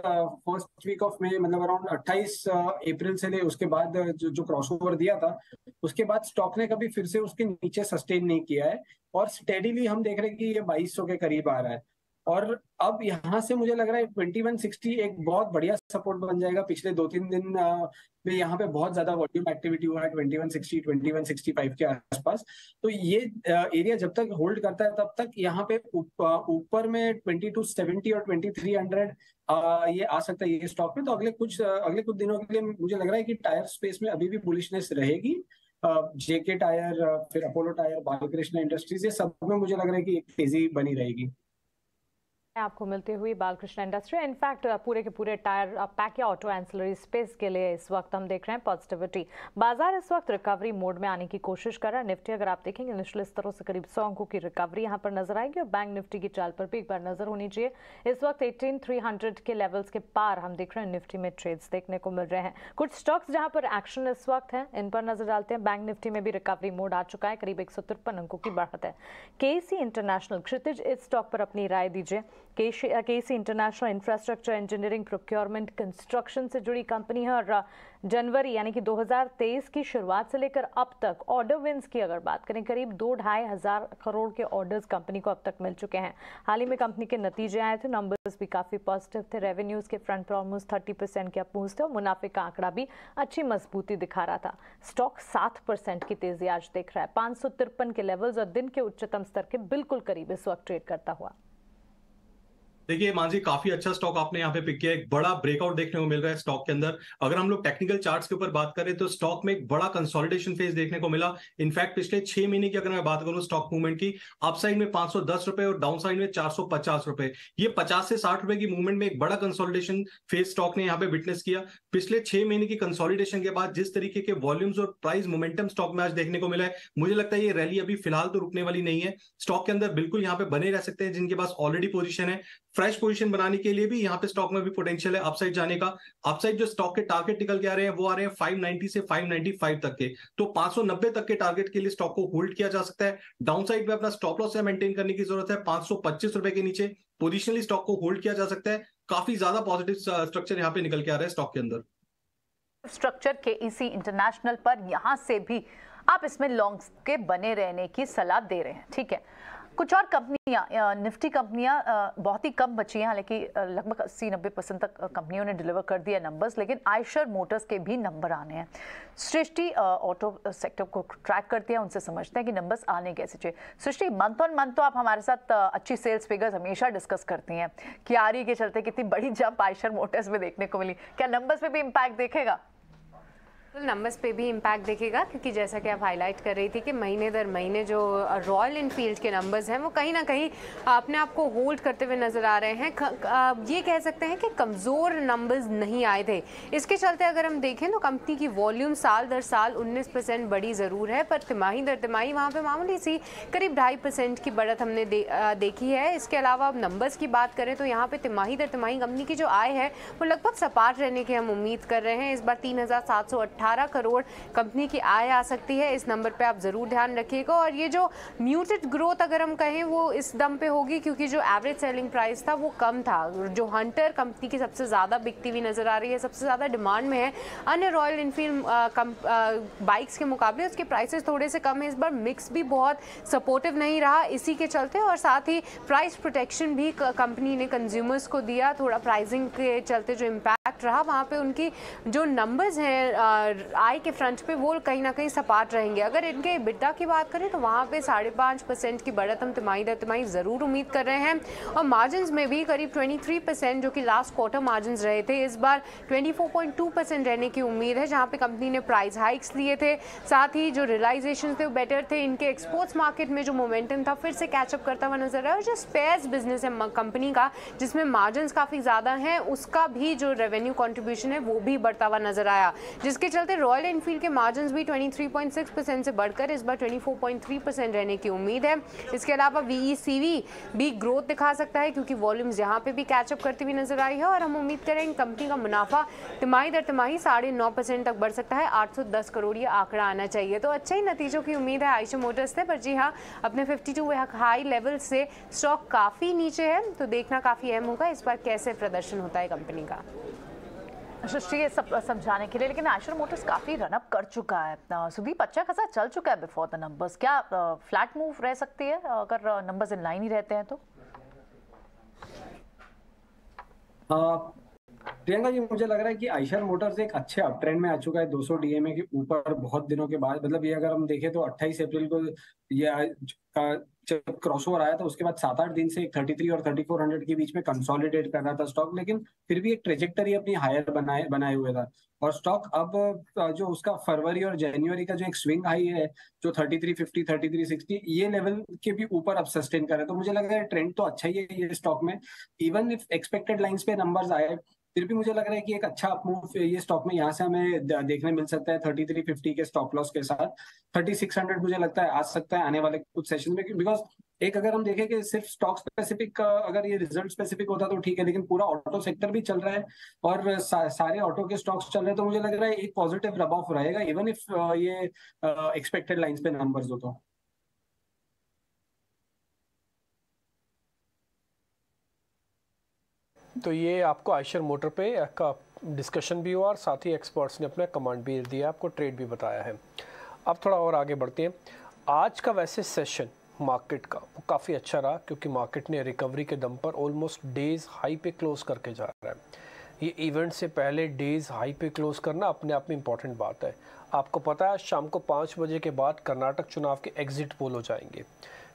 फर्स्ट वीक ऑफ मई, मतलब अराउंड 28 अप्रैल से ले उसके बाद जो क्रॉसओवर दिया था उसके बाद स्टॉक ने कभी फिर से उसके नीचे सस्टेन नहीं किया है और स्टेडीली हम देख रहे हैं कि ये 2200 के करीब आ रहा है। और अब यहाँ से मुझे लग रहा है 2160 एक बहुत बढ़िया सपोर्ट बन जाएगा। पिछले 2-3 दिन में यहाँ पे बहुत ज्यादा वॉल्यूम एक्टिविटी हुआ है 2160 2165 के आसपास। तो ये एरिया जब तक होल्ड करता है तब तक यहाँ पे ऊपर में 2270 और 2300 ये आ सकता है ये स्टॉक में। तो अगले कुछ दिनों के लिए मुझे लग रहा है कि टायर स्पेस में अभी भी बुलिशनेस रहेगी। जेके टायर, फिर अपोलो टायर, बालकृष्ण इंडस्ट्रीज, ये सब में मुझे लग रहा है कि एक तेजी बनी रहेगी। आपको मिलती हुई बालकृष्ण इंडस्ट्री, इनफैक्ट पूरे के पूरे टायर पैक या ऑटो एंसिलरी स्पेस के लिए इस वक्त हम देख रहे हैं पॉजिटिविटी। बाजार इस वक्त रिकवरी मोड में आने की कोशिश कर रहा है। निफ्टी अगर आप देखेंगे निचले स्तरों से करीब 100 अंकों की रिकवरी यहां पर नजर आएगी और बैंक निफ्टी की चाल पर भी एक बार नजर होनी चाहिए। इस वक्त 18300 के लेवल्स के पार हम देख रहे हैं निफ्टी में ट्रेड्स देखने को मिल रहे हैं। कुछ स्टॉक्स जहां पर एक्शन इस वक्त है इन पर नजर डालते हैं। बैंक निफ्टी में भी रिकवरी मोड आ चुका है, करीब 153 अंकों की बढ़त है। केसी इंटरनेशनल, क्षितिज इस स्टॉक पर अपनी राय दीजिए। KC international infrastructure engineering procurement construction से जुड़ी कंपनी है और जनवरी यानी कि 2023 की शुरुआत से लेकर अब तक ऑर्डर विंस की अगर बात करें करीब 2-2.5 हजार करोड़ के ऑर्डर्स कंपनी को अब तक मिल चुके हैं। हाल ही में कंपनी के नतीजे आए थे, नंबर्स भी काफी पॉजिटिव थे। रेवेन्यूज के फ्रंट पर ऑलमोस्ट 30% के अप थे और मुनाफे का आंकड़ा भी अच्छी मजबूती दिखा रहा था। स्टॉक 7% की तेजी आज देख रहा है, 553 के लेवल्स और दिन के उच्चतम स्तर के बिल्कुल करीब इस वक्त ट्रेड करता हुआ। देखिए मानसी, काफी अच्छा स्टॉक आपने यहाँ पे पिक किया। एक बड़ा ब्रेकआउट देखने को मिल रहा है स्टॉक के अंदर। अगर हम लोग टेक्निकल चार्ट्स के ऊपर बात करें तो स्टॉक में एक बड़ा कंसोलिडेशन फेज देखने को मिला। इनफैक्ट पिछले 6 महीने की अगर मैं बात करूं स्टॉक मूवमेंट की, अपसाइड में 510 रुपए और डाउन साइड में 450 रुपए, ये 50 से 60 रुपए की मूवमेंट में एक बड़ा कंसोलिडेशन फेज स्टॉक ने यहाँ पे विटनेस किया। पिछले 6 महीने की कंसोलिडेशन के बाद जिस तरीके के वॉल्यूम्स और प्राइस मोमेंटम स्टॉक में आज देखने को मिला है, मुझे लगता है ये रैली अभी फिलहाल तो रुकने वाली नहीं है। स्टॉक के अंदर बिल्कुल यहाँ पे बने रह सकते हैं जिनके पास ऑलरेडी पोजीशन है। फ्रेश पोजीशन बनाने के लिए भी यहाँ पे स्टॉक में भी पोटेंशियल है अपसाइड जाने का। अपसाइड जो स्टॉक के टारगेट निकल के आ रहे हैं वो आ रहे हैं 590 से 595 तक के, तो 590 तक के टारगेट के लिए स्टॉक को होल्ड किया जा सकता है। डाउन साइड में अपना स्टॉप लॉस मेंटेन करने की जरूरत है। 525 रुपए के नीचे पोजिशनली स्टॉक को होल्ड किया जा सकता है। काफी ज्यादा पॉजिटिव स्ट्रक्चर यहाँ पे निकल के आ रहा है स्टॉक के अंदर। स्ट्रक्चर केईसी इंटरनेशनल पर यहां से भी आप इसमें लॉन्ग्स के बने रहने की सलाह दे रहे हैं, ठीक है। कुछ और कंपनियां, निफ्टी कंपनियां बहुत ही कम बची हैं, हालांकि लगभग 80-90% तक कंपनियों ने डिलीवर कर दिया नंबर्स, लेकिन आयशर मोटर्स के भी नंबर आने हैं। सृष्टि ऑटो सेक्टर को ट्रैक करती है, उनसे समझते हैं कि नंबर्स आने कैसे चाहिए। सृष्टि, मंथ ऑन मंथ तो आप हमारे साथ अच्छी सेल्स फिगर्स हमेशा डिस्कस करती हैं। क्यारी के चलते कितनी बड़ी जंप आयशर मोटर्स में देखने को मिली, क्या नंबर्स में भी इम्पैक्ट देखेगा? नंबर्स पे भी इम्पैक्ट देखेगा, क्योंकि जैसा कि आप हाईलाइट कर रही थी कि महीने दर महीने जो रॉयल एनफील्ड के नंबर्स हैं वो कहीं ना कहीं अपने आप को होल्ड करते हुए नज़र आ रहे हैं। ये कह सकते हैं कि कमज़ोर नंबर्स नहीं आए थे। इसके चलते अगर हम देखें तो कंपनी की वॉल्यूम साल दर साल 19% बढ़ी ज़रूर है, पर तिमाही दर तिमाही वहाँ पर मामूली सी करीब 2.5% की बढ़त हमने देखी है। इसके अलावा अब नंबर्स की बात करें तो यहाँ पर तिमाही दर तिमाही कंपनी की जो आय है वो लगभग सपाट रहने की हम उम्मीद कर रहे हैं। इस बार 3,718 करोड़ कंपनी की आय आ सकती है। इस नंबर पे आप जरूर ध्यान रखिएगा। और ये जो म्यूटेड ग्रोथ अगर हम कहें वो इस दम पे होगी क्योंकि जो एवरेज सेलिंग प्राइस था वो कम था। जो हंटर कंपनी की सबसे ज़्यादा बिकती हुई नज़र आ रही है, सबसे ज़्यादा डिमांड में है, अन्य रॉयल एनफील्ड बाइक्स के मुकाबले उसके प्राइसेस थोड़े से कम है। इस बार मिक्स भी बहुत सपोर्टिव नहीं रहा इसी के चलते, और साथ ही प्राइस प्रोटेक्शन भी कंपनी ने कंज्यूमर्स को दिया। थोड़ा प्राइसिंग के चलते जो इम्पैक्ट रहा वहाँ पे उनकी जो नंबर्स हैं आय के फ्रंट पे वो कहीं ना कहीं सपाट रहेंगे। अगर इनके EBITDA की बात करें तो वहाँ पे 5.5% की बढ़त हम तिमाही दर तिमाही ज़रूर उम्मीद कर रहे हैं। और मार्जिन्स में भी करीब 23% जो कि लास्ट क्वार्टर मार्जिन्स रहे थे, इस बार 24.2% रहने की उम्मीद है, जहाँ पे कंपनी ने प्राइस हाइक्स लिए थे। साथ ही जो रियलाइजेशन थे वो बेटर थे। इनके एक्सपोर्ट्स मार्केट में जो मोमेंटम था फिर से कैचअप करता हुआ नजर आया। और जो स्पेयर्स बिजनेस है कंपनी का जिसमें मार्जिन्स काफ़ी ज़्यादा हैं, उसका भी जो रेवेन्यू कॉन्ट्रीब्यूशन है वो भी बढ़ता हुआ नजर आया, जिसके चलते रॉयल एनफील्ड के मार्जिन्स भी 23.6% से बढ़कर इस बार 24.3% रहने की उम्मीद है। इसके अलावा VECV भी ग्रोथ दिखा सकता है क्योंकि वॉल्यूम्स यहाँ पे भी कैचअप करती हुई नजर आई है। और हम उम्मीद करें कंपनी का मुनाफा तिमाही दर तिमाही 9.5% तक बढ़ सकता है। 810 करोड़ ये आंकड़ा आना चाहिए। तो अच्छे ही नतीजों की उम्मीद है आयशर मोटर्स से। पर जी हाँ, अपने 52 हाई लेवल से स्टॉक काफ़ी नीचे है, तो देखना काफ़ी अहम होगा इस बार कैसे प्रदर्शन होता है कंपनी का। सृष्टि ये सब समझाने के लिए, लेकिन आयशर मोटर्स काफ़ी रनअप कर चुका है। सुदीप, अच्छा खासा चल चुका है बिफोर द नंबर्स, क्या फ्लैट मूव रह सकती है अगर नंबर्स इन लाइन ही रहते हैं तो? प्रियंका जी, मुझे लग रहा है कि आइशर मोटर्स एक अच्छे अप ट्रेंड में आ चुका है 200 डीएमए के ऊपर बहुत दिनों के बाद। मतलब ये अगर हम देखें तो 28 अप्रैल को ये जब क्रॉसओवर आया था उसके बाद 7-8 दिन से 33 और 3400 के बीच में कंसोलिडेट कर रहा था स्टॉक, लेकिन फिर भी एक ट्रेजेक्टरी अपनी हायर बनाए हुए था। और स्टॉक अब जो उसका फरवरी और जनवरी का जो एक स्विंग हाई है जो 3350 3360 ये लेवल के भी ऊपर अब सस्टेन कर रहा है। तो मुझे लग रहा है ट्रेंड तो अच्छा ही है ये स्टॉक में। इवन इफ एक्सपेक्टेड लाइंस पे नंबर्स आए फिर भी मुझे लग रहा है कि एक अच्छा अपमूव ये स्टॉक में यहाँ से हमें देखने मिल सकता है 3350 के स्टॉप लॉस के साथ। 3600 मुझे लगता है आ सकता है आने वाले कुछ सेशन में, बिकॉज एक अगर हम देखें कि सिर्फ स्टॉक स्पेसिफिक अगर ये रिजल्ट स्पेसिफिक होता तो ठीक है, लेकिन पूरा ऑटो सेक्टर भी चल रहा है और सारे ऑटो के स्टॉक्स चल रहे हैं, तो मुझे लग रहा है एक पॉजिटिव रब ऑफ रहेगा इवन इफ ये एक्सपेक्टेड लाइंस पे नंबर्स हो तो। तो ये आपको आइशर मोटर पे का डिस्कशन भी हुआ और साथ ही एक्सपर्ट्स ने अपना कमांड भी दिया, आपको ट्रेड भी बताया है। अब थोड़ा और आगे बढ़ते हैं। आज का वैसे सेशन मार्केट का वो काफ़ी अच्छा रहा क्योंकि मार्केट ने रिकवरी के दम पर ऑलमोस्ट डेज हाई पे क्लोज करके जा रहा है। ये इवेंट से पहले डेज हाई पे क्लोज करना अपने आप में इम्पॉर्टेंट बात है। आपको पता है शाम को 5 बजे के बाद कर्नाटक चुनाव के एग्जिट पोल हो जाएंगे,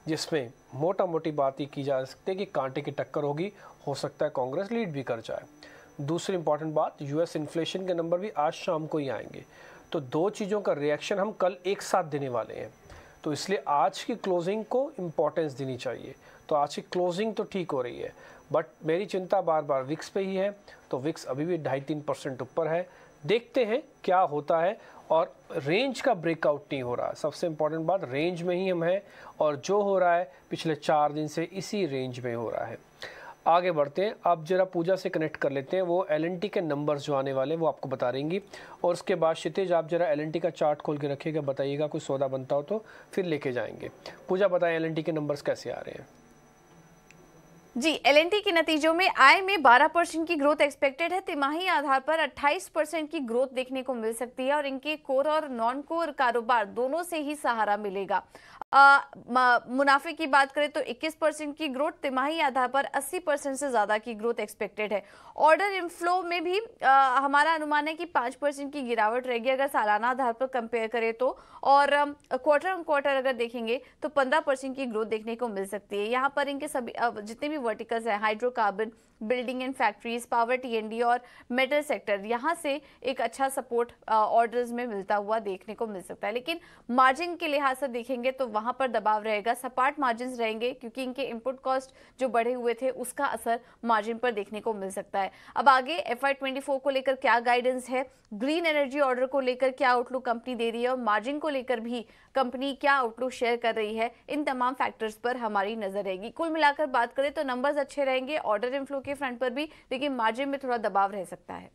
जिसमें मोटा मोटी बात ये की जा सकती है कि कांटे की टक्कर होगी, हो सकता है कांग्रेस लीड भी कर जाए। दूसरी इंपॉर्टेंट बात, यूएस इन्फ्लेशन के नंबर भी आज शाम को ही आएंगे, तो दो चीज़ों का रिएक्शन हम कल एक साथ देने वाले हैं, तो इसलिए आज की क्लोजिंग को इम्पोर्टेंस देनी चाहिए। तो आज की क्लोजिंग तो ठीक हो रही है, बट मेरी चिंता बार बार विक्स पे ही है, तो विक्स अभी भी 2.5-3% ऊपर है। देखते हैं क्या होता है, और रेंज का ब्रेकआउट नहीं हो रहा है। सबसे इंपॉर्टेंट बात, रेंज में ही हम हैं और जो हो रहा है पिछले 4 दिन से इसी रेंज में हो रहा है। आगे बढ़ते हैं, अब जरा पूजा से कनेक्ट कर लेते हैं। वो एलएनटी के नंबर्स जो आने वाले हैं वो आपको बता देंगी, और उसके बाद क्षितिज आप जरा एलएनटी का चार्ट खोल के रखिएगा, बताइएगा कोई सौदा बनता हो तो फिर लेके जाएंगे। पूजा बताएं एलएनटी के नंबर्स कैसे आ रहे हैं। जी, एलएनटी के नतीजों में आय में 12% की ग्रोथ एक्सपेक्टेड है। तिमाही आधार पर 28% की ग्रोथ देखने को मिल सकती है और इनके कोर और नॉन कोर कारोबार दोनों से ही सहारा मिलेगा। मुनाफे की बात करें तो 21% की ग्रोथ, तिमाही आधार पर 80% से ज्यादा की ग्रोथ एक्सपेक्टेड है। ऑर्डर इनफ्लो में भी हमारा अनुमान है कि 5% की गिरावट रहेगी अगर सालाना आधार पर कंपेयर करें तो, और क्वार्टर ऑन क्वार्टर अगर देखेंगे तो 15% की ग्रोथ देखने को मिल सकती है। यहाँ पर इनके सभी जितने भी वर्टिकल्स हैं, hydrocarbon, building and factories, power TND और मेटल सेक्टर, यहाँ से एक अच्छा सपोर्ट ऑर्डर्स में मिलता हुआ देखने को मिल सकता है। लेकिन मार्जिन के लिहाज से देखेंगे तो वहां पर दबाव रहेगा, सपाट मार्जिन रहेंगे क्योंकि इनके इनपुट कॉस्ट जो बढ़े हुए थे उसका असर मार्जिन पर देखने को मिल सकता है। अब आगे FY24 को लेकर क्या गाइडेंस है, ग्रीन एनर्जी ऑर्डर को लेकर क्या आउटलुक कंपनी दे रही है और मार्जिन को लेकर भी कंपनी क्या आउटलुक शेयर कर रही है, इन तमाम फैक्टर्स पर हमारी नजर रहेगी। कुल मिलाकर बात करें तो नंबर्स अच्छे रहेंगे ऑर्डर इनफ्लो के फ्रंट पर भी, लेकिन मार्जिन में थोड़ा दबाव रह सकता है।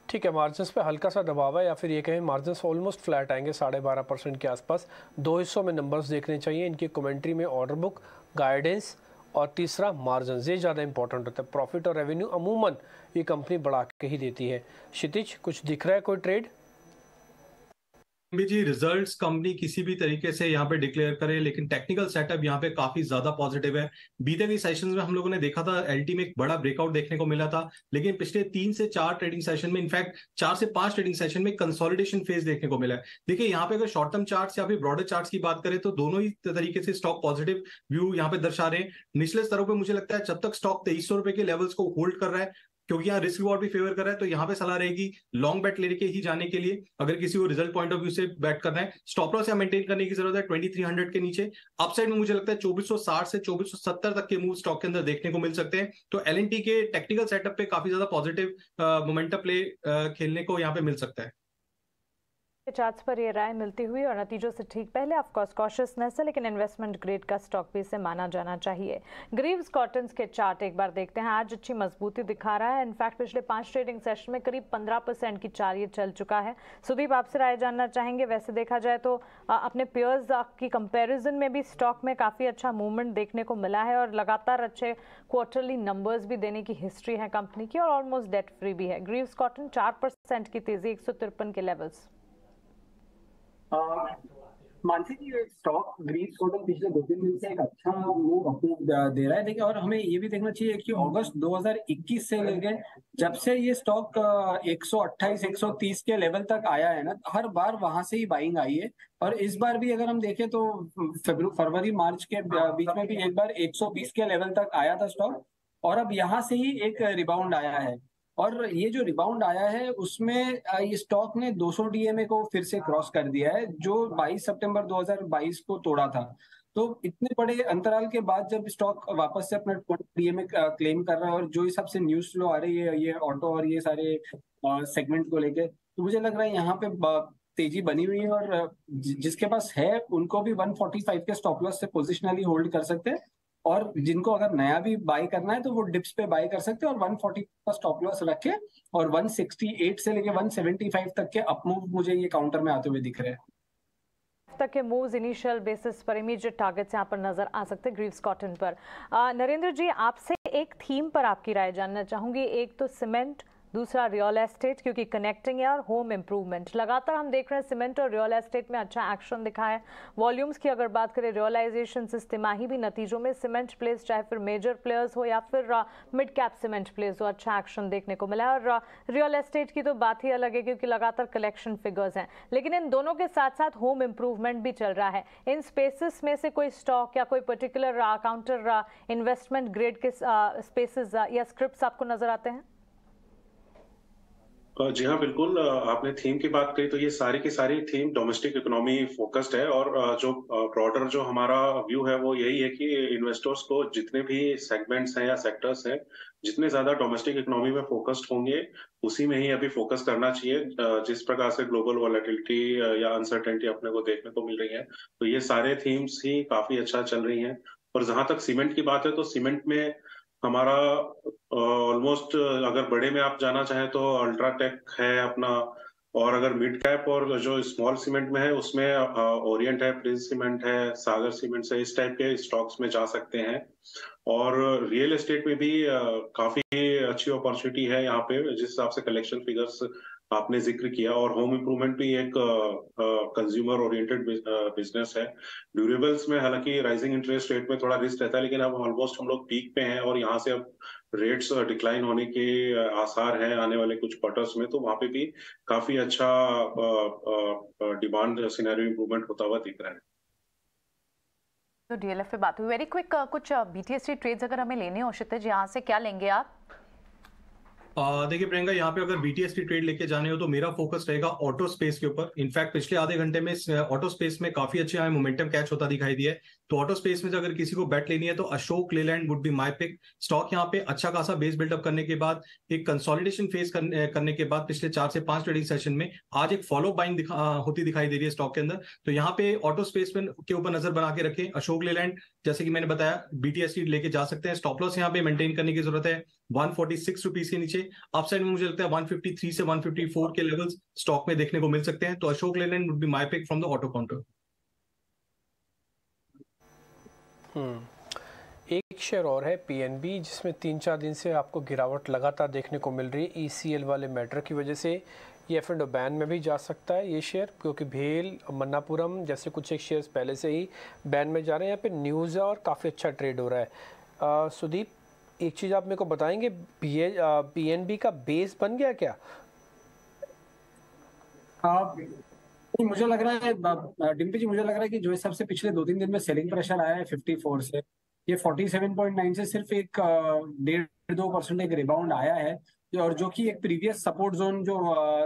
ठीक है, मार्जिन्स पे हल्का सा दबाव है, या फिर ये कहें मार्जिन्स ऑलमोस्ट फ्लैट आएंगे 12.5% के आसपास। दो हिस्सों में नंबर्स देखने चाहिए, इनकी कमेंट्री में ऑर्डर बुक, गाइडेंस और तीसरा मार्जिन, ये ज़्यादा इंपॉर्टेंट होता है। प्रॉफिट और रेवेन्यू अमूमन ये कंपनी बढ़ा के ही देती है। क्षितिज, कुछ दिख रहा है कोई ट्रेड? जी, रिजल्ट्स कंपनी किसी भी तरीके से यहाँ पे डिक्लेयर करे, लेकिन टेक्निकल सेटअप यहाँ पे काफी ज्यादा पॉजिटिव है। बीते के सेशंस में हम लोगों ने देखा था एलटी में एक बड़ा ब्रेकआउट देखने को मिला था, लेकिन पिछले 3 से 4 ट्रेडिंग सेशन में, इनफैक्ट 4 से 5 ट्रेडिंग सेशन में कंसोलिडेशन फेज देखने को मिला है। देखिए यहाँ पे अगर शॉर्ट टर्म चार्ट्स या फिर ब्रॉडर चार्ट्स की बात करें तो दोनों ही तरीके से स्टॉक पॉजिटिव व्यू यहाँ पे दर्शा रहे हैं। निचले स्तरों पर मुझे लगता है जब तक स्टॉक 2300 रुपए के लेवल्स को होल्ड कर रहा है, क्योंकि यहाँ रिस्क रिवॉर्ड भी फेवर कर रहा है, तो यहाँ पे सलाह रहेगी लॉन्ग बैट लेके ही जाने के लिए। अगर किसी को रिजल्ट पॉइंट ऑफ व्यू से बैट करना है, स्टॉप लॉस या मेंटेन करने की जरूरत है 2300 के नीचे। अपसाइड में मुझे लगता है 2460 से 2470 तक के मूव स्टॉक के अंदर देखने को मिल सकते हैं। तो एलएनटी के टेक्निकल सेटअप पे काफी ज्यादा पॉजिटिव मोमेंटम प्ले खेलने को यहाँ पे मिल सकता है। चार्ट्स पर ये राय मिलती हुई और नतीजों से ठीक पहले ऑफकोर्स कॉशियसनेस है, लेकिन इन्वेस्टमेंट ग्रेड का स्टॉक भी इसे माना जाना चाहिए। ग्रीव्स कॉटन्स के चार्ट एक बार देखते हैं। आज अच्छी मजबूती दिखा रहा है, इनफैक्ट पिछले 5 ट्रेडिंग सेशन में करीब 15% की चाल ये चल चुका है। सुदीप, आपसे राय जानना चाहेंगे। वैसे देखा जाए तो अपने पेयर्स की कंपेरिजन में भी स्टॉक में काफ़ी अच्छा मूवमेंट देखने को मिला है और लगातार अच्छे क्वार्टरली नंबर्स भी देने की हिस्ट्री है कंपनी की, और ऑलमोस्ट डेट फ्री भी है। ग्रीव्स कॉटन 4% की तेजी, 153 के लेवल्स। मानसी जी, स्टॉक ग्रीन कोटन पिछले 2-3 दिन से एक अच्छा मूव अप्रूव दे रहा है। देखिए, और हमें ये भी देखना चाहिए कि अगस्त 2021 से लेके जब से ये स्टॉक 128 130 के लेवल तक आया है ना, हर बार वहां से ही बाइंग आई है। और इस बार भी अगर हम देखें तो फरवरी मार्च के बीच में भी एक बार 120 के लेवल तक आया था स्टॉक, और अब यहाँ से ही एक रिबाउंड आया है। और ये जो रिबाउंड आया है उसमें ये स्टॉक ने 200 डीएमए को फिर से क्रॉस कर दिया है, जो 22 सितंबर 2022 को तोड़ा था। तो इतने बड़े अंतराल के बाद जब स्टॉक वापस से अपना 20 डीएमए क्लेम कर रहा है, और जो हिसाब से न्यूज फ्लो आ रही है ये ऑटो और ये सारे सेगमेंट को लेके, तो मुझे लग रहा है यहाँ पे तेजी बनी हुई है। और जिसके पास है उनको भी 145 के स्टॉप लॉस से पोजिशनली होल्ड कर सकते हैं, और जिनको अगर नया भी बाय करना है तो वो डिप्स पे बाय कर सकते हैं, और 140 का स्टॉप लॉस रखे, और 168 से लेके 175 तक के अप मूव मुझे ये काउंटर में आते हुए दिख रहे हैं। तक के मूव्स इनिशियल बेसिस पर इमीडिएट टारगेट्स यहाँ पर नजर आ सकते हैं ग्रीव्स कॉटन पर। नरेंद्र जी, आपसे एक थीम पर आपकी राय जानना चाहूंगी। एक तो सीमेंट, दूसरा रियल एस्टेट, क्योंकि कनेक्टिंग है, और होम इम्प्रूवमेंट। लगातार हम देख रहे हैं सीमेंट और रियल एस्टेट में अच्छा एक्शन दिखा है। वॉल्यूम्स की अगर बात करें, रियलाइजेशन इस तिमाही भी नतीजों में सीमेंट प्लेस, चाहे फिर मेजर प्लेयर्स हो या फिर मिड कैप सीमेंट प्लेस हो, अच्छा एक्शन देखने को मिला है। और रियल एस्टेट की तो बात ही अलग है क्योंकि लगातार कलेक्शन फिगर्स हैं, लेकिन इन दोनों के साथ साथ होम इम्प्रूवमेंट भी चल रहा है। इन स्पेसिस में से कोई स्टॉक या कोई पर्टिकुलर काउंटर इन्वेस्टमेंट ग्रेड के स्पेसिस या स्क्रिप्ट्स आपको नजर आते हैं? जी हाँ, बिल्कुल। आपने थीम की बात कही तो ये सारी की सारी थीम डोमेस्टिक इकोनॉमी फोकस्ड है, और जो ब्रॉडर जो हमारा व्यू है वो यही है कि इन्वेस्टर्स को जितने भी सेगमेंट्स हैं या सेक्टर्स हैं, जितने ज्यादा डोमेस्टिक इकोनॉमी में फोकस्ड होंगे उसी में ही अभी फोकस करना चाहिए। जिस प्रकार से ग्लोबल वॉलेटिलिटी या अनसर्टेनिटी अपने को देखने को मिल रही है, तो ये सारे थीम्स ही काफी अच्छा चल रही हैं। और जहां तक सीमेंट की बात है तो सीमेंट में हमारा ऑलमोस्ट अगर बड़े में आप जाना चाहें तो अल्ट्राटेक है अपना, और अगर मिड कैप और जो स्मॉल सीमेंट में है उसमें ओरिएंट है, प्रिंस सीमेंट है, सागर सीमेंट है, इस टाइप के स्टॉक्स में जा सकते हैं। और रियल एस्टेट में भी काफी अच्छी अपॉर्चुनिटी है यहाँ पे, जिस हिसाब से कलेक्शन फिगर्स आपने जिक्र किया। और होम इम्प्रूवमेंट भी एक कंज्यूमर ओरिएंटेड बिजनेस है। ड्यूरेबल्स में हालांकि राइजिंग इंटरेस्ट रेट में थोड़ा रिस्क रहता है, लेकिन अब ऑलमोस्ट हम लोग पीक पे हैं और यहाँ से अब रेट्स डिक्लाइन होने के आसार हैं आने वाले कुछ क्वार्टर्स में, तो वहां पे भी काफी अच्छा डिमांड सिनेरियो इंप्रूवमेंट होता हुआ दिख रहा है। तो डीएलएफ पे बात हुई, वेरी क्विक कुछ बीटीएससी ट्रेड्स अगर हमें लेने हो क्षितिज, यहाँ से क्या लेंगे आप? देखिए प्रियंका, यहाँ पे अगर बीटीएसटी ट्रेड लेके जाने हो तो मेरा फोकस रहेगा ऑटो स्पेस के ऊपर। इनफैक्ट पिछले आधे घंटे में ऑटो स्पेस में काफी अच्छे हमें मोमेंटम कैच होता दिखाई दिया है। तो ऑटो स्पेस में अगर किसी को बेट लेनी है तो Ashok Leyland would be my pick. Stock यहाँ पे अच्छा खासा बेस बिल्डअप करने के बाद, एक कंसोलिडेशन फेस करने के बाद पिछले 4 से 5 ट्रेडिंग सेशन में आज एक फॉलो बाइंग होती दिखाई दे रही है स्टॉक के अंदर। तो यहाँ पे ऑटो स्पेस के ऊपर नजर बना के रखें। अशोक लेलैंड जैसे कि मैंने बताया बीटीएसटी लेके जा सकते हैं। स्टॉप लॉस यहाँ पे मेंटेन करने की जरूरत है 146 रुपीज के नीचे। अपसाइड में मुझे लगता है 153 से 154 के लेवल्स स्टॉक में देखने को मिल सकते हैं। तो Ashok Leyland would be my pick from the auto counter. एक शेयर और है पीएनबी, जिसमें 3-4 दिन से आपको गिरावट लगातार देखने को मिल रही है ईसीएल वाले मैटर की वजह से। ये एफ&ओ बैन में भी जा सकता है ये शेयर, क्योंकि भेल, मन्नापुरम जैसे कुछ एक शेयर्स पहले से ही बैन में जा रहे हैं। यहाँ पे न्यूज़ है और काफ़ी अच्छा ट्रेड हो रहा है। सुदीप, एक चीज़ आप मेरे को बताएंगे, पीएनबी का बेस बन गया क्या? मुझे लग रहा है डिम्पी जी, मुझे लग रहा है कि जो हिसाब से पिछले 2-3 दिन में सेलिंग प्रेशर आया है 54 से, ये 47.9 से सिर्फ एक 1.5-2% एक रिबाउंड आया है, और जो कि एक प्रीवियस सपोर्ट जोन जो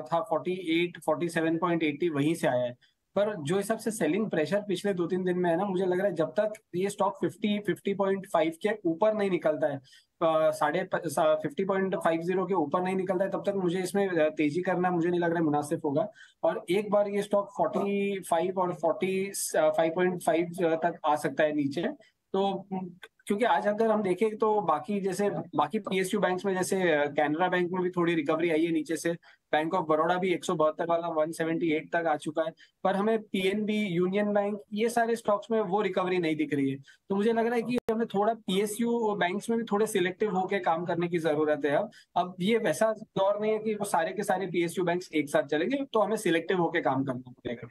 था 48 47.80 वहीं से आया है। पर जो हिसाब से सेलिंग प्रेशर पिछले 2-3 दिन में है ना, मुझे लग रहा है जब तक ये स्टॉक 50.5 के ऊपर नहीं निकलता है, 50.50 के ऊपर नहीं निकलता है, तब तक मुझे इसमें तेजी करना मुझे नहीं लग रहा है मुनासिब होगा। और एक बार ये स्टॉक 45 और 45.5 तक आ सकता है नीचे, तो क्योंकि आज अगर हम देखें तो बाकी पीएसयू बैंक्स में, जैसे कैनरा बैंक में भी थोड़ी रिकवरी आई है नीचे से, बैंक ऑफ बड़ौदा भी 172 वाला 178 तक आ चुका है, पर हमें पीएनबी, यूनियन बैंक, ये सारे स्टॉक्स में वो रिकवरी नहीं दिख रही है। तो मुझे लग रहा है कि हमें थोड़ा पीएसयू बैंक्स में भी थोड़े सिलेक्टिव होकर काम करने की जरूरत है। अब ये वैसा दौर नहीं है कि वो सारे के सारे पीएसयू बैंक्स एक साथ चलेंगे, तो हमें सिलेक्टिव होकर काम करना पड़ेगा।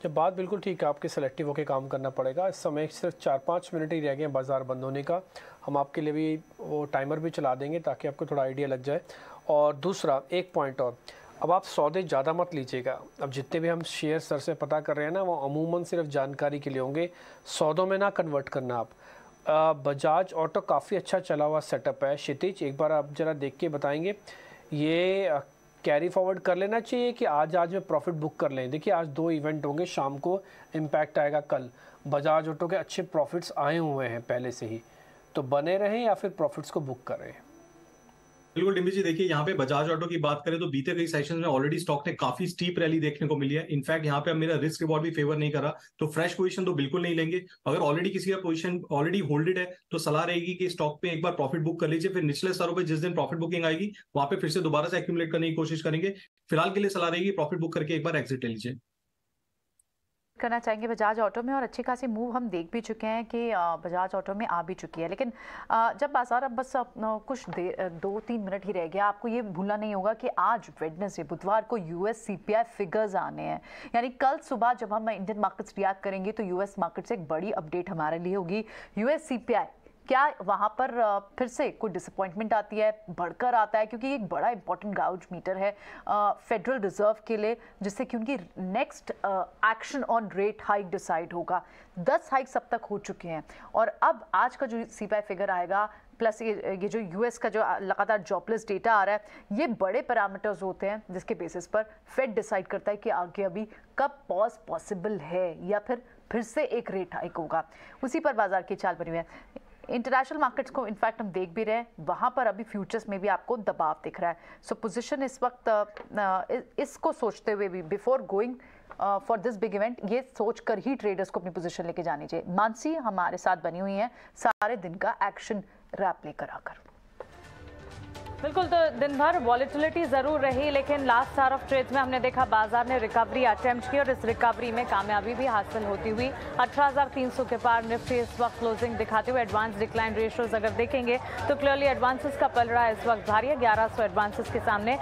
जब बात बिल्कुल ठीक है, आपके सेलेक्टिव होकर काम करना पड़ेगा। इस समय सिर्फ 4-5 मिनट ही रह गए हैं बाजार बंद होने का। हम आपके लिए भी वो टाइमर भी चला देंगे ताकि आपको थोड़ा आइडिया लग जाए। और दूसरा एक पॉइंट और, अब आप सौदे ज़्यादा मत लीजिएगा। अब जितने भी हम शेयर सर से पता कर रहे हैं ना, वो अमूमन सिर्फ जानकारी के लिए होंगे, सौदों में ना कन्वर्ट करना आप। बजाज ऑटो काफ़ी अच्छा चला हुआ सेटअप है। क्षितिज एक बार आप ज़रा देख के बताएंगे, ये कैरी फॉरवर्ड कर लेना चाहिए कि आज में प्रॉफिट बुक कर लें। देखिए आज 2 इवेंट होंगे, शाम को इम्पैक्ट आएगा कल। बजाज ऑटो के अच्छे प्रॉफिट्स आए हुए हैं पहले से ही, तो बने रहें या फिर प्रॉफिट्स को बुक करें। बिल्कुल डिम्पी जी, देखिए यहाँ पे बजाज ऑटो की बात करें तो बीते कई सेशंस में ऑलरेडी स्टॉक ने काफी स्टीप रैली देखने को मिली है। इनफैक्ट यहाँ पे अब मेरा रिस्क रिवॉर्ड भी फेवर नहीं करा, तो फ्रेश पोजीशन तो बिल्कुल नहीं लेंगे। अगर ऑलरेडी किसी का पोजीशन ऑलरेडी होल्डेड है तो सलाह रहेगी कि स्टॉक पे एक बार प्रॉफिट बुक कर लीजिए, फिर निचले स्तरों पे जिस दिन प्रॉफिट बुकिंग आएगी वहां पे फिर से दोबारा से एक्यूमुलेट करने की कोशिश करेंगे। फिलहाल के लिए सलाह रहेगी प्रॉफिट बुक करके एक बार एग्जिट ले लीजिए। करना चाहेंगे बजाज ऑटो में, और अच्छी खासी मूव हम देख भी चुके हैं कि बजाज ऑटो में आ भी चुकी है। लेकिन जब बाजार अब बस कुछ 2-3 मिनट ही रह गया, आपको ये भूलना नहीं होगा कि आज वेडनेसडे बुधवार को यूएस सीपीआई फिगर्स आने हैं। यानी कल सुबह जब हम इंडियन मार्केट्स रिएक्ट करेंगे तो यूएस मार्केट से एक बड़ी अपडेट हमारे लिए होगी। यूएस सीपीआई क्या वहाँ पर फिर से कोई डिसअपॉइंटमेंट आती है, बढ़कर आता है, क्योंकि एक बड़ा इंपॉर्टेंट गाउज मीटर है फेडरल रिजर्व के लिए, जिससे कि उनकी next action on rate hike decide होगा। 10 हाइक्स अब तक हो चुके हैं, और अब आज का जो सीपीआई फिगर आएगा प्लस ये जो यूएस का जो लगातार जॉबलेस डेटा आ रहा है, ये बड़े पैरामीटर्स होते हैं जिसके बेसिस पर फेड डिसाइड करता है कि आगे अभी कब पॉज पॉसिबल है या फिर से एक रेट हाइक होगा। उसी पर बाजार की चाल बनी हुई है। इंटरनेशनल मार्केट्स को इनफैक्ट हम देख भी रहे हैं, वहाँ पर अभी फ्यूचर्स में भी आपको दबाव दिख रहा है। सो पोजीशन इस वक्त इसको सोचते हुए भी before going for this big event, ये सोचकर ही ट्रेडर्स को अपनी पोजीशन लेके जानी चाहिए। मानसी हमारे साथ बनी हुई हैं सारे दिन का एक्शन रैप लेकर आकर। बिल्कुल, तो दिन भर वॉलेटिलिटी जरूर रही, लेकिन लास्ट आवर ऑफ ट्रेड्स में हमने देखा बाजार ने रिकवरी अटेम्प्ट की और इस रिकवरी में कामयाबी भी हासिल होती हुई 18,300 के पार निफ्टी इस वक्त क्लोजिंग दिखाते हुए। एडवांस डिक्लाइन रेशियोज अगर देखेंगे तो क्लियरली एडवांसेस का पलड़ा इस वक्त भारी है। 1100 एडवांसेस के सामने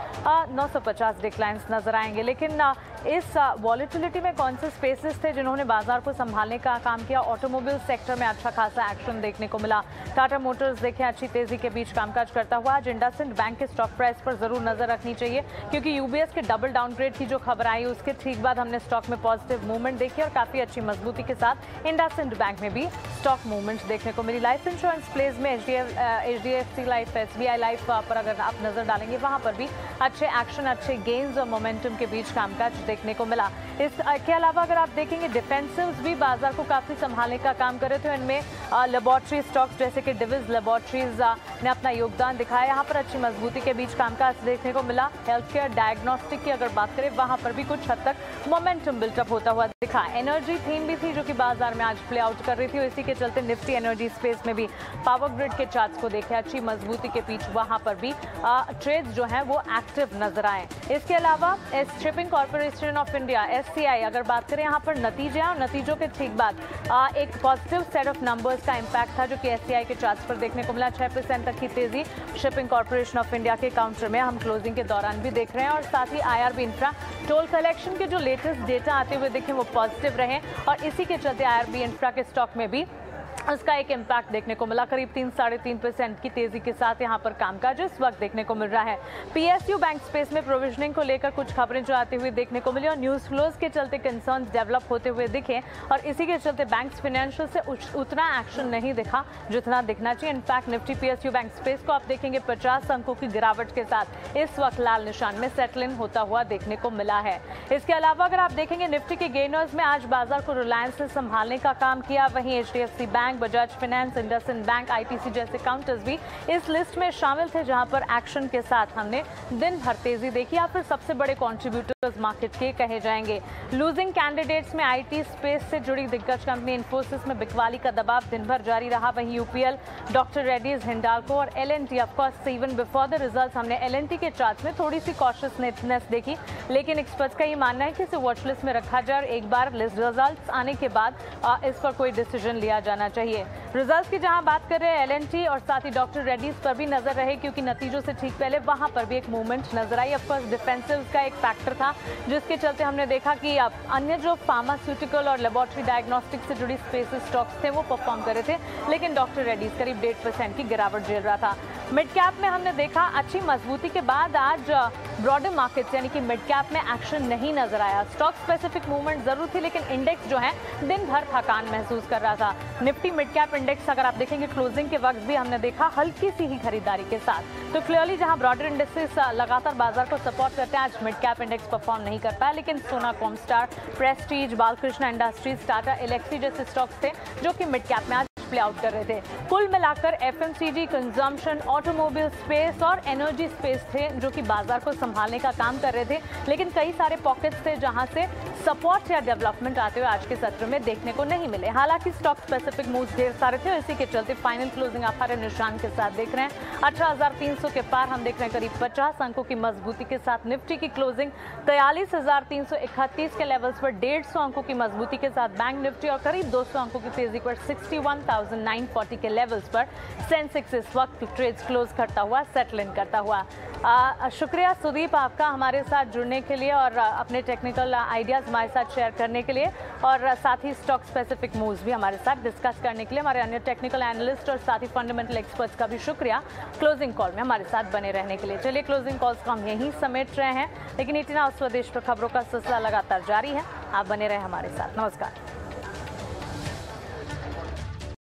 950 डिक्लाइंस नजर आएंगे। लेकिन इस वॉलेटिलिटी में कौन से स्पेसेस थे जिन्होंने बाजार को संभालने का काम किया? ऑटोमोबाइल सेक्टर में अच्छा खासा एक्शन देखने को मिला। टाटा मोटर्स देखें अच्छी तेजी के बीच कामकाज करता हुआ। आज इंडसइंड बैंक के स्टॉक प्राइस पर जरूर नजर रखनी चाहिए, क्योंकि यूबीएस के डबल डाउनग्रेड की जो खबर आई उसके ठीक बाद हमने स्टॉक में पॉजिटिव मूवमेंट देखी और काफी अच्छी मजबूती के साथ इंडसइंड बैंक में भी स्टॉक मूवमेंट देखने को मिली। लाइफ इंश्योरेंस प्लेज में एचडीएफसी लाइफ, एसबीआई लाइफ पर अगर आप नजर डालेंगे वहां पर भी अच्छे एक्शन, अच्छे गेन्स और मोमेंटम के बीच कामकाज देखने को मिला। इसके अलावा अगर आप देखेंगे डिफेंसिव्स भी बाजार को काफी संभालने का काम करे थे। इनमें लेबोरेटरी स्टॉक्स जैसे कि डिविज लेबोरेटरीज ने अपना योगदान दिखाया, यहाँ पर अच्छी मजबूती के बीच कामकाज देखने को मिला। हेल्थ केयर डायग्नोस्टिक की अगर बात करें वहां पर भी कुछ हद तक मोमेंटम बिल्टअप होता हुआ दिखा। एनर्जी थीम भी थी जो कि बाजार में आज प्ले आउट कर रही थी, और इसी के चलते निफ्टी एनर्जी स्पेस में भी पावर ग्रिड के चार्ट्स को देखे अच्छी मजबूती के बीच वहां पर भी ट्रेड्स जो हैं वो एक्टिव नजर आए। इसके अलावा shipping corporation of India SCI अगर बात करें, यहाँ पर नतीजे और नतीजों के ठीक बाद एक पॉजिटिव सेट ऑफ नंबर्स का इंपैक्ट था जो कि एससीआई के चार्ट्स पर देखने को मिला। 6% तक की तेजी शिपिंग कॉर्पोरेशन ऑफ इंडिया के काउंटर में हम क्लोजिंग के दौरान भी देख रहे हैं। और साथ ही आईआरबी इंफ्रा टोल कलेक्शन के जो लेटेस्ट डेटा आते हुए देखें वो पॉजिटिव रहे, और इसी के चलते आईआरबी इंफ्रा के स्टॉक में भी उसका एक इम्पैक्ट देखने को मिला। करीब 3-3.5% की तेजी के साथ यहाँ पर कामकाज इस वक्त देखने को मिल रहा है। पीएसयू बैंक स्पेस में प्रोविजनिंग को लेकर कुछ खबरें जो आती हुई देखने को मिली और न्यूज फ्लोज के चलते कंसर्न्स डेवलप होते हुए दिखे, और इसी के चलते बैंक्स फाइनेंशियल से उतना एक्शन नहीं दिखा जितना दिखना चाहिए। In fact Nifty PSU bank space को आप देखेंगे 50 अंकों की गिरावट के साथ इस वक्त लाल निशान में सेटल इन होता हुआ देखने को मिला है। इसके अलावा अगर आप देखेंगे निफ्टी के गेनर्स में आज बाजार को रिलायंस से संभालने का काम किया, वहीं HDFC bank, Bajaj finance, IndusInd bank, ITC जैसे काउंटर्स भी इस लिस्ट में शामिल थे, जहां पर एक्शन के साथ हमने दिन भर तेजी देखी या फिर सबसे बड़े कंट्रीब्यूटर्स मार्केट के कहे जाएंगे। लूजिंग कैंडिडेट्स में आईटी स्पेस से जुड़ी दिग्गज कंपनी इन्फोसिस में बिकवाली का दबाव दिन भर जारी रहा। वहीं यूपीएल, डॉक्टर रेड्डीज, हिंडाल्को और LNT, of course even before the results हमने एलएनटी के चार्ट में थोड़ी सी कॉशियसनेस देखी, लेकिन एक्सपर्ट्स का ये मानना है कि इसे वॉच लिस्ट में रखा जाए और एक बार लिस्ट रिजल्ट्स आने के बाद इस पर कोई डिसीजन लिया जाना चाहिए। रिजल्ट्स की जहां बात कर रहे हैं एलएनटी और साथ ही डॉक्टर रेड्डीज पर भी नजर रहे, क्योंकि नतीजों से ठीक पहले वहां पर भी एक मूवमेंट नजर आई। ऑफकोर्स डिफेंसिव का एक फैक्टर था, जिसके चलते हमने देखा कि अब अन्य जो फार्मास्यूटिकल और लेबोरेटरी डायग्नोस्टिक से जुड़ी स्पेसेस स्टॉक्स थे वो परफॉर्म कर रहे थे, लेकिन डॉक्टर रेड्डीज करीब 1.5% की गिरावट झेल रहा था। मिड कैप में हमने देखा अच्छी मजबूती के बाद आज ब्रॉडर मार्केट्स यानी कि मिड कैप में एक्शन नहीं नजर आया। स्टॉक स्पेसिफिक मूवमेंट जरूर थी, लेकिन इंडेक्स जो है दिन भर थकान महसूस कर रहा था। निफ्टी मिड कैप इंडेक्स अगर आप देखेंगे क्लोजिंग के वक्त भी हमने देखा हल्की सी ही खरीदारी के साथ। तो क्लियरली जहां ब्रॉडर इंडेक्सेस लगातार बाजार को सपोर्ट करते हैं, आज मिड कैप इंडेक्स परफॉर्म नहीं कर पाया, लेकिन Sona Comstar, Prestige, Balkrishna Industries, Tata Elxsi जैसे स्टॉक्स थे जो कि मिड कैप में आज प्ले आउट कर रहे थे। कुल मिलाकर एफएमसीजी, कंजम्पशन, ऑटोमोबाइल स्पेस और एनर्जी स्पेस थे जो कि बाजार को संभालने का काम कर रहे थे, लेकिन कई सारे पॉकेट्स थे जहां से सपोर्ट या डेवलपमेंट आते हुए आज के सत्र में देखने को नहीं मिले। हालांकि स्टॉक स्पेसिफिक मूव्स ढेर सारे थे, इसी के चलते फाइनल क्लोजिंग आप हरे निशान के साथ देख रहे हैं। 18,300 के पार हम देख रहे हैं, करीब 50 अंकों की मजबूती के साथ निफ्टी की क्लोजिंग 43,331 के लेवल्स पर 150 अंकों की मजबूती के साथ बैंक निफ्टी और करीब 200 अंकों की तेजी पर 61,940 के लेवल्स पर सेंसेक्स इस वक्त ट्रेड्स क्लोज करता हुआ सेटल इन करता हुआ। शुक्रिया सुदीप आपका हमारे साथ जुड़ने के लिए और अपने टेक्निकल आइडियाज़ हमारे साथ शेयर करने के लिए, और साथ ही स्टॉक स्पेसिफिक मूव्स भी हमारे साथ डिस्कस करने के लिए। हमारे अन्य टेक्निकल एनालिस्ट और साथ ही फंडामेंटल एक्सपर्ट्स का भी शुक्रिया क्लोजिंग कॉल में हमारे साथ बने रहने के लिए। चलिए क्लोजिंग कॉल्स को हम यहीं समेट रहे हैं, लेकिन 18 आवर्स स्वदेश पर खबरों का सिलसिला लगातार जारी है। आप बने रहे हमारे साथ। नमस्कार।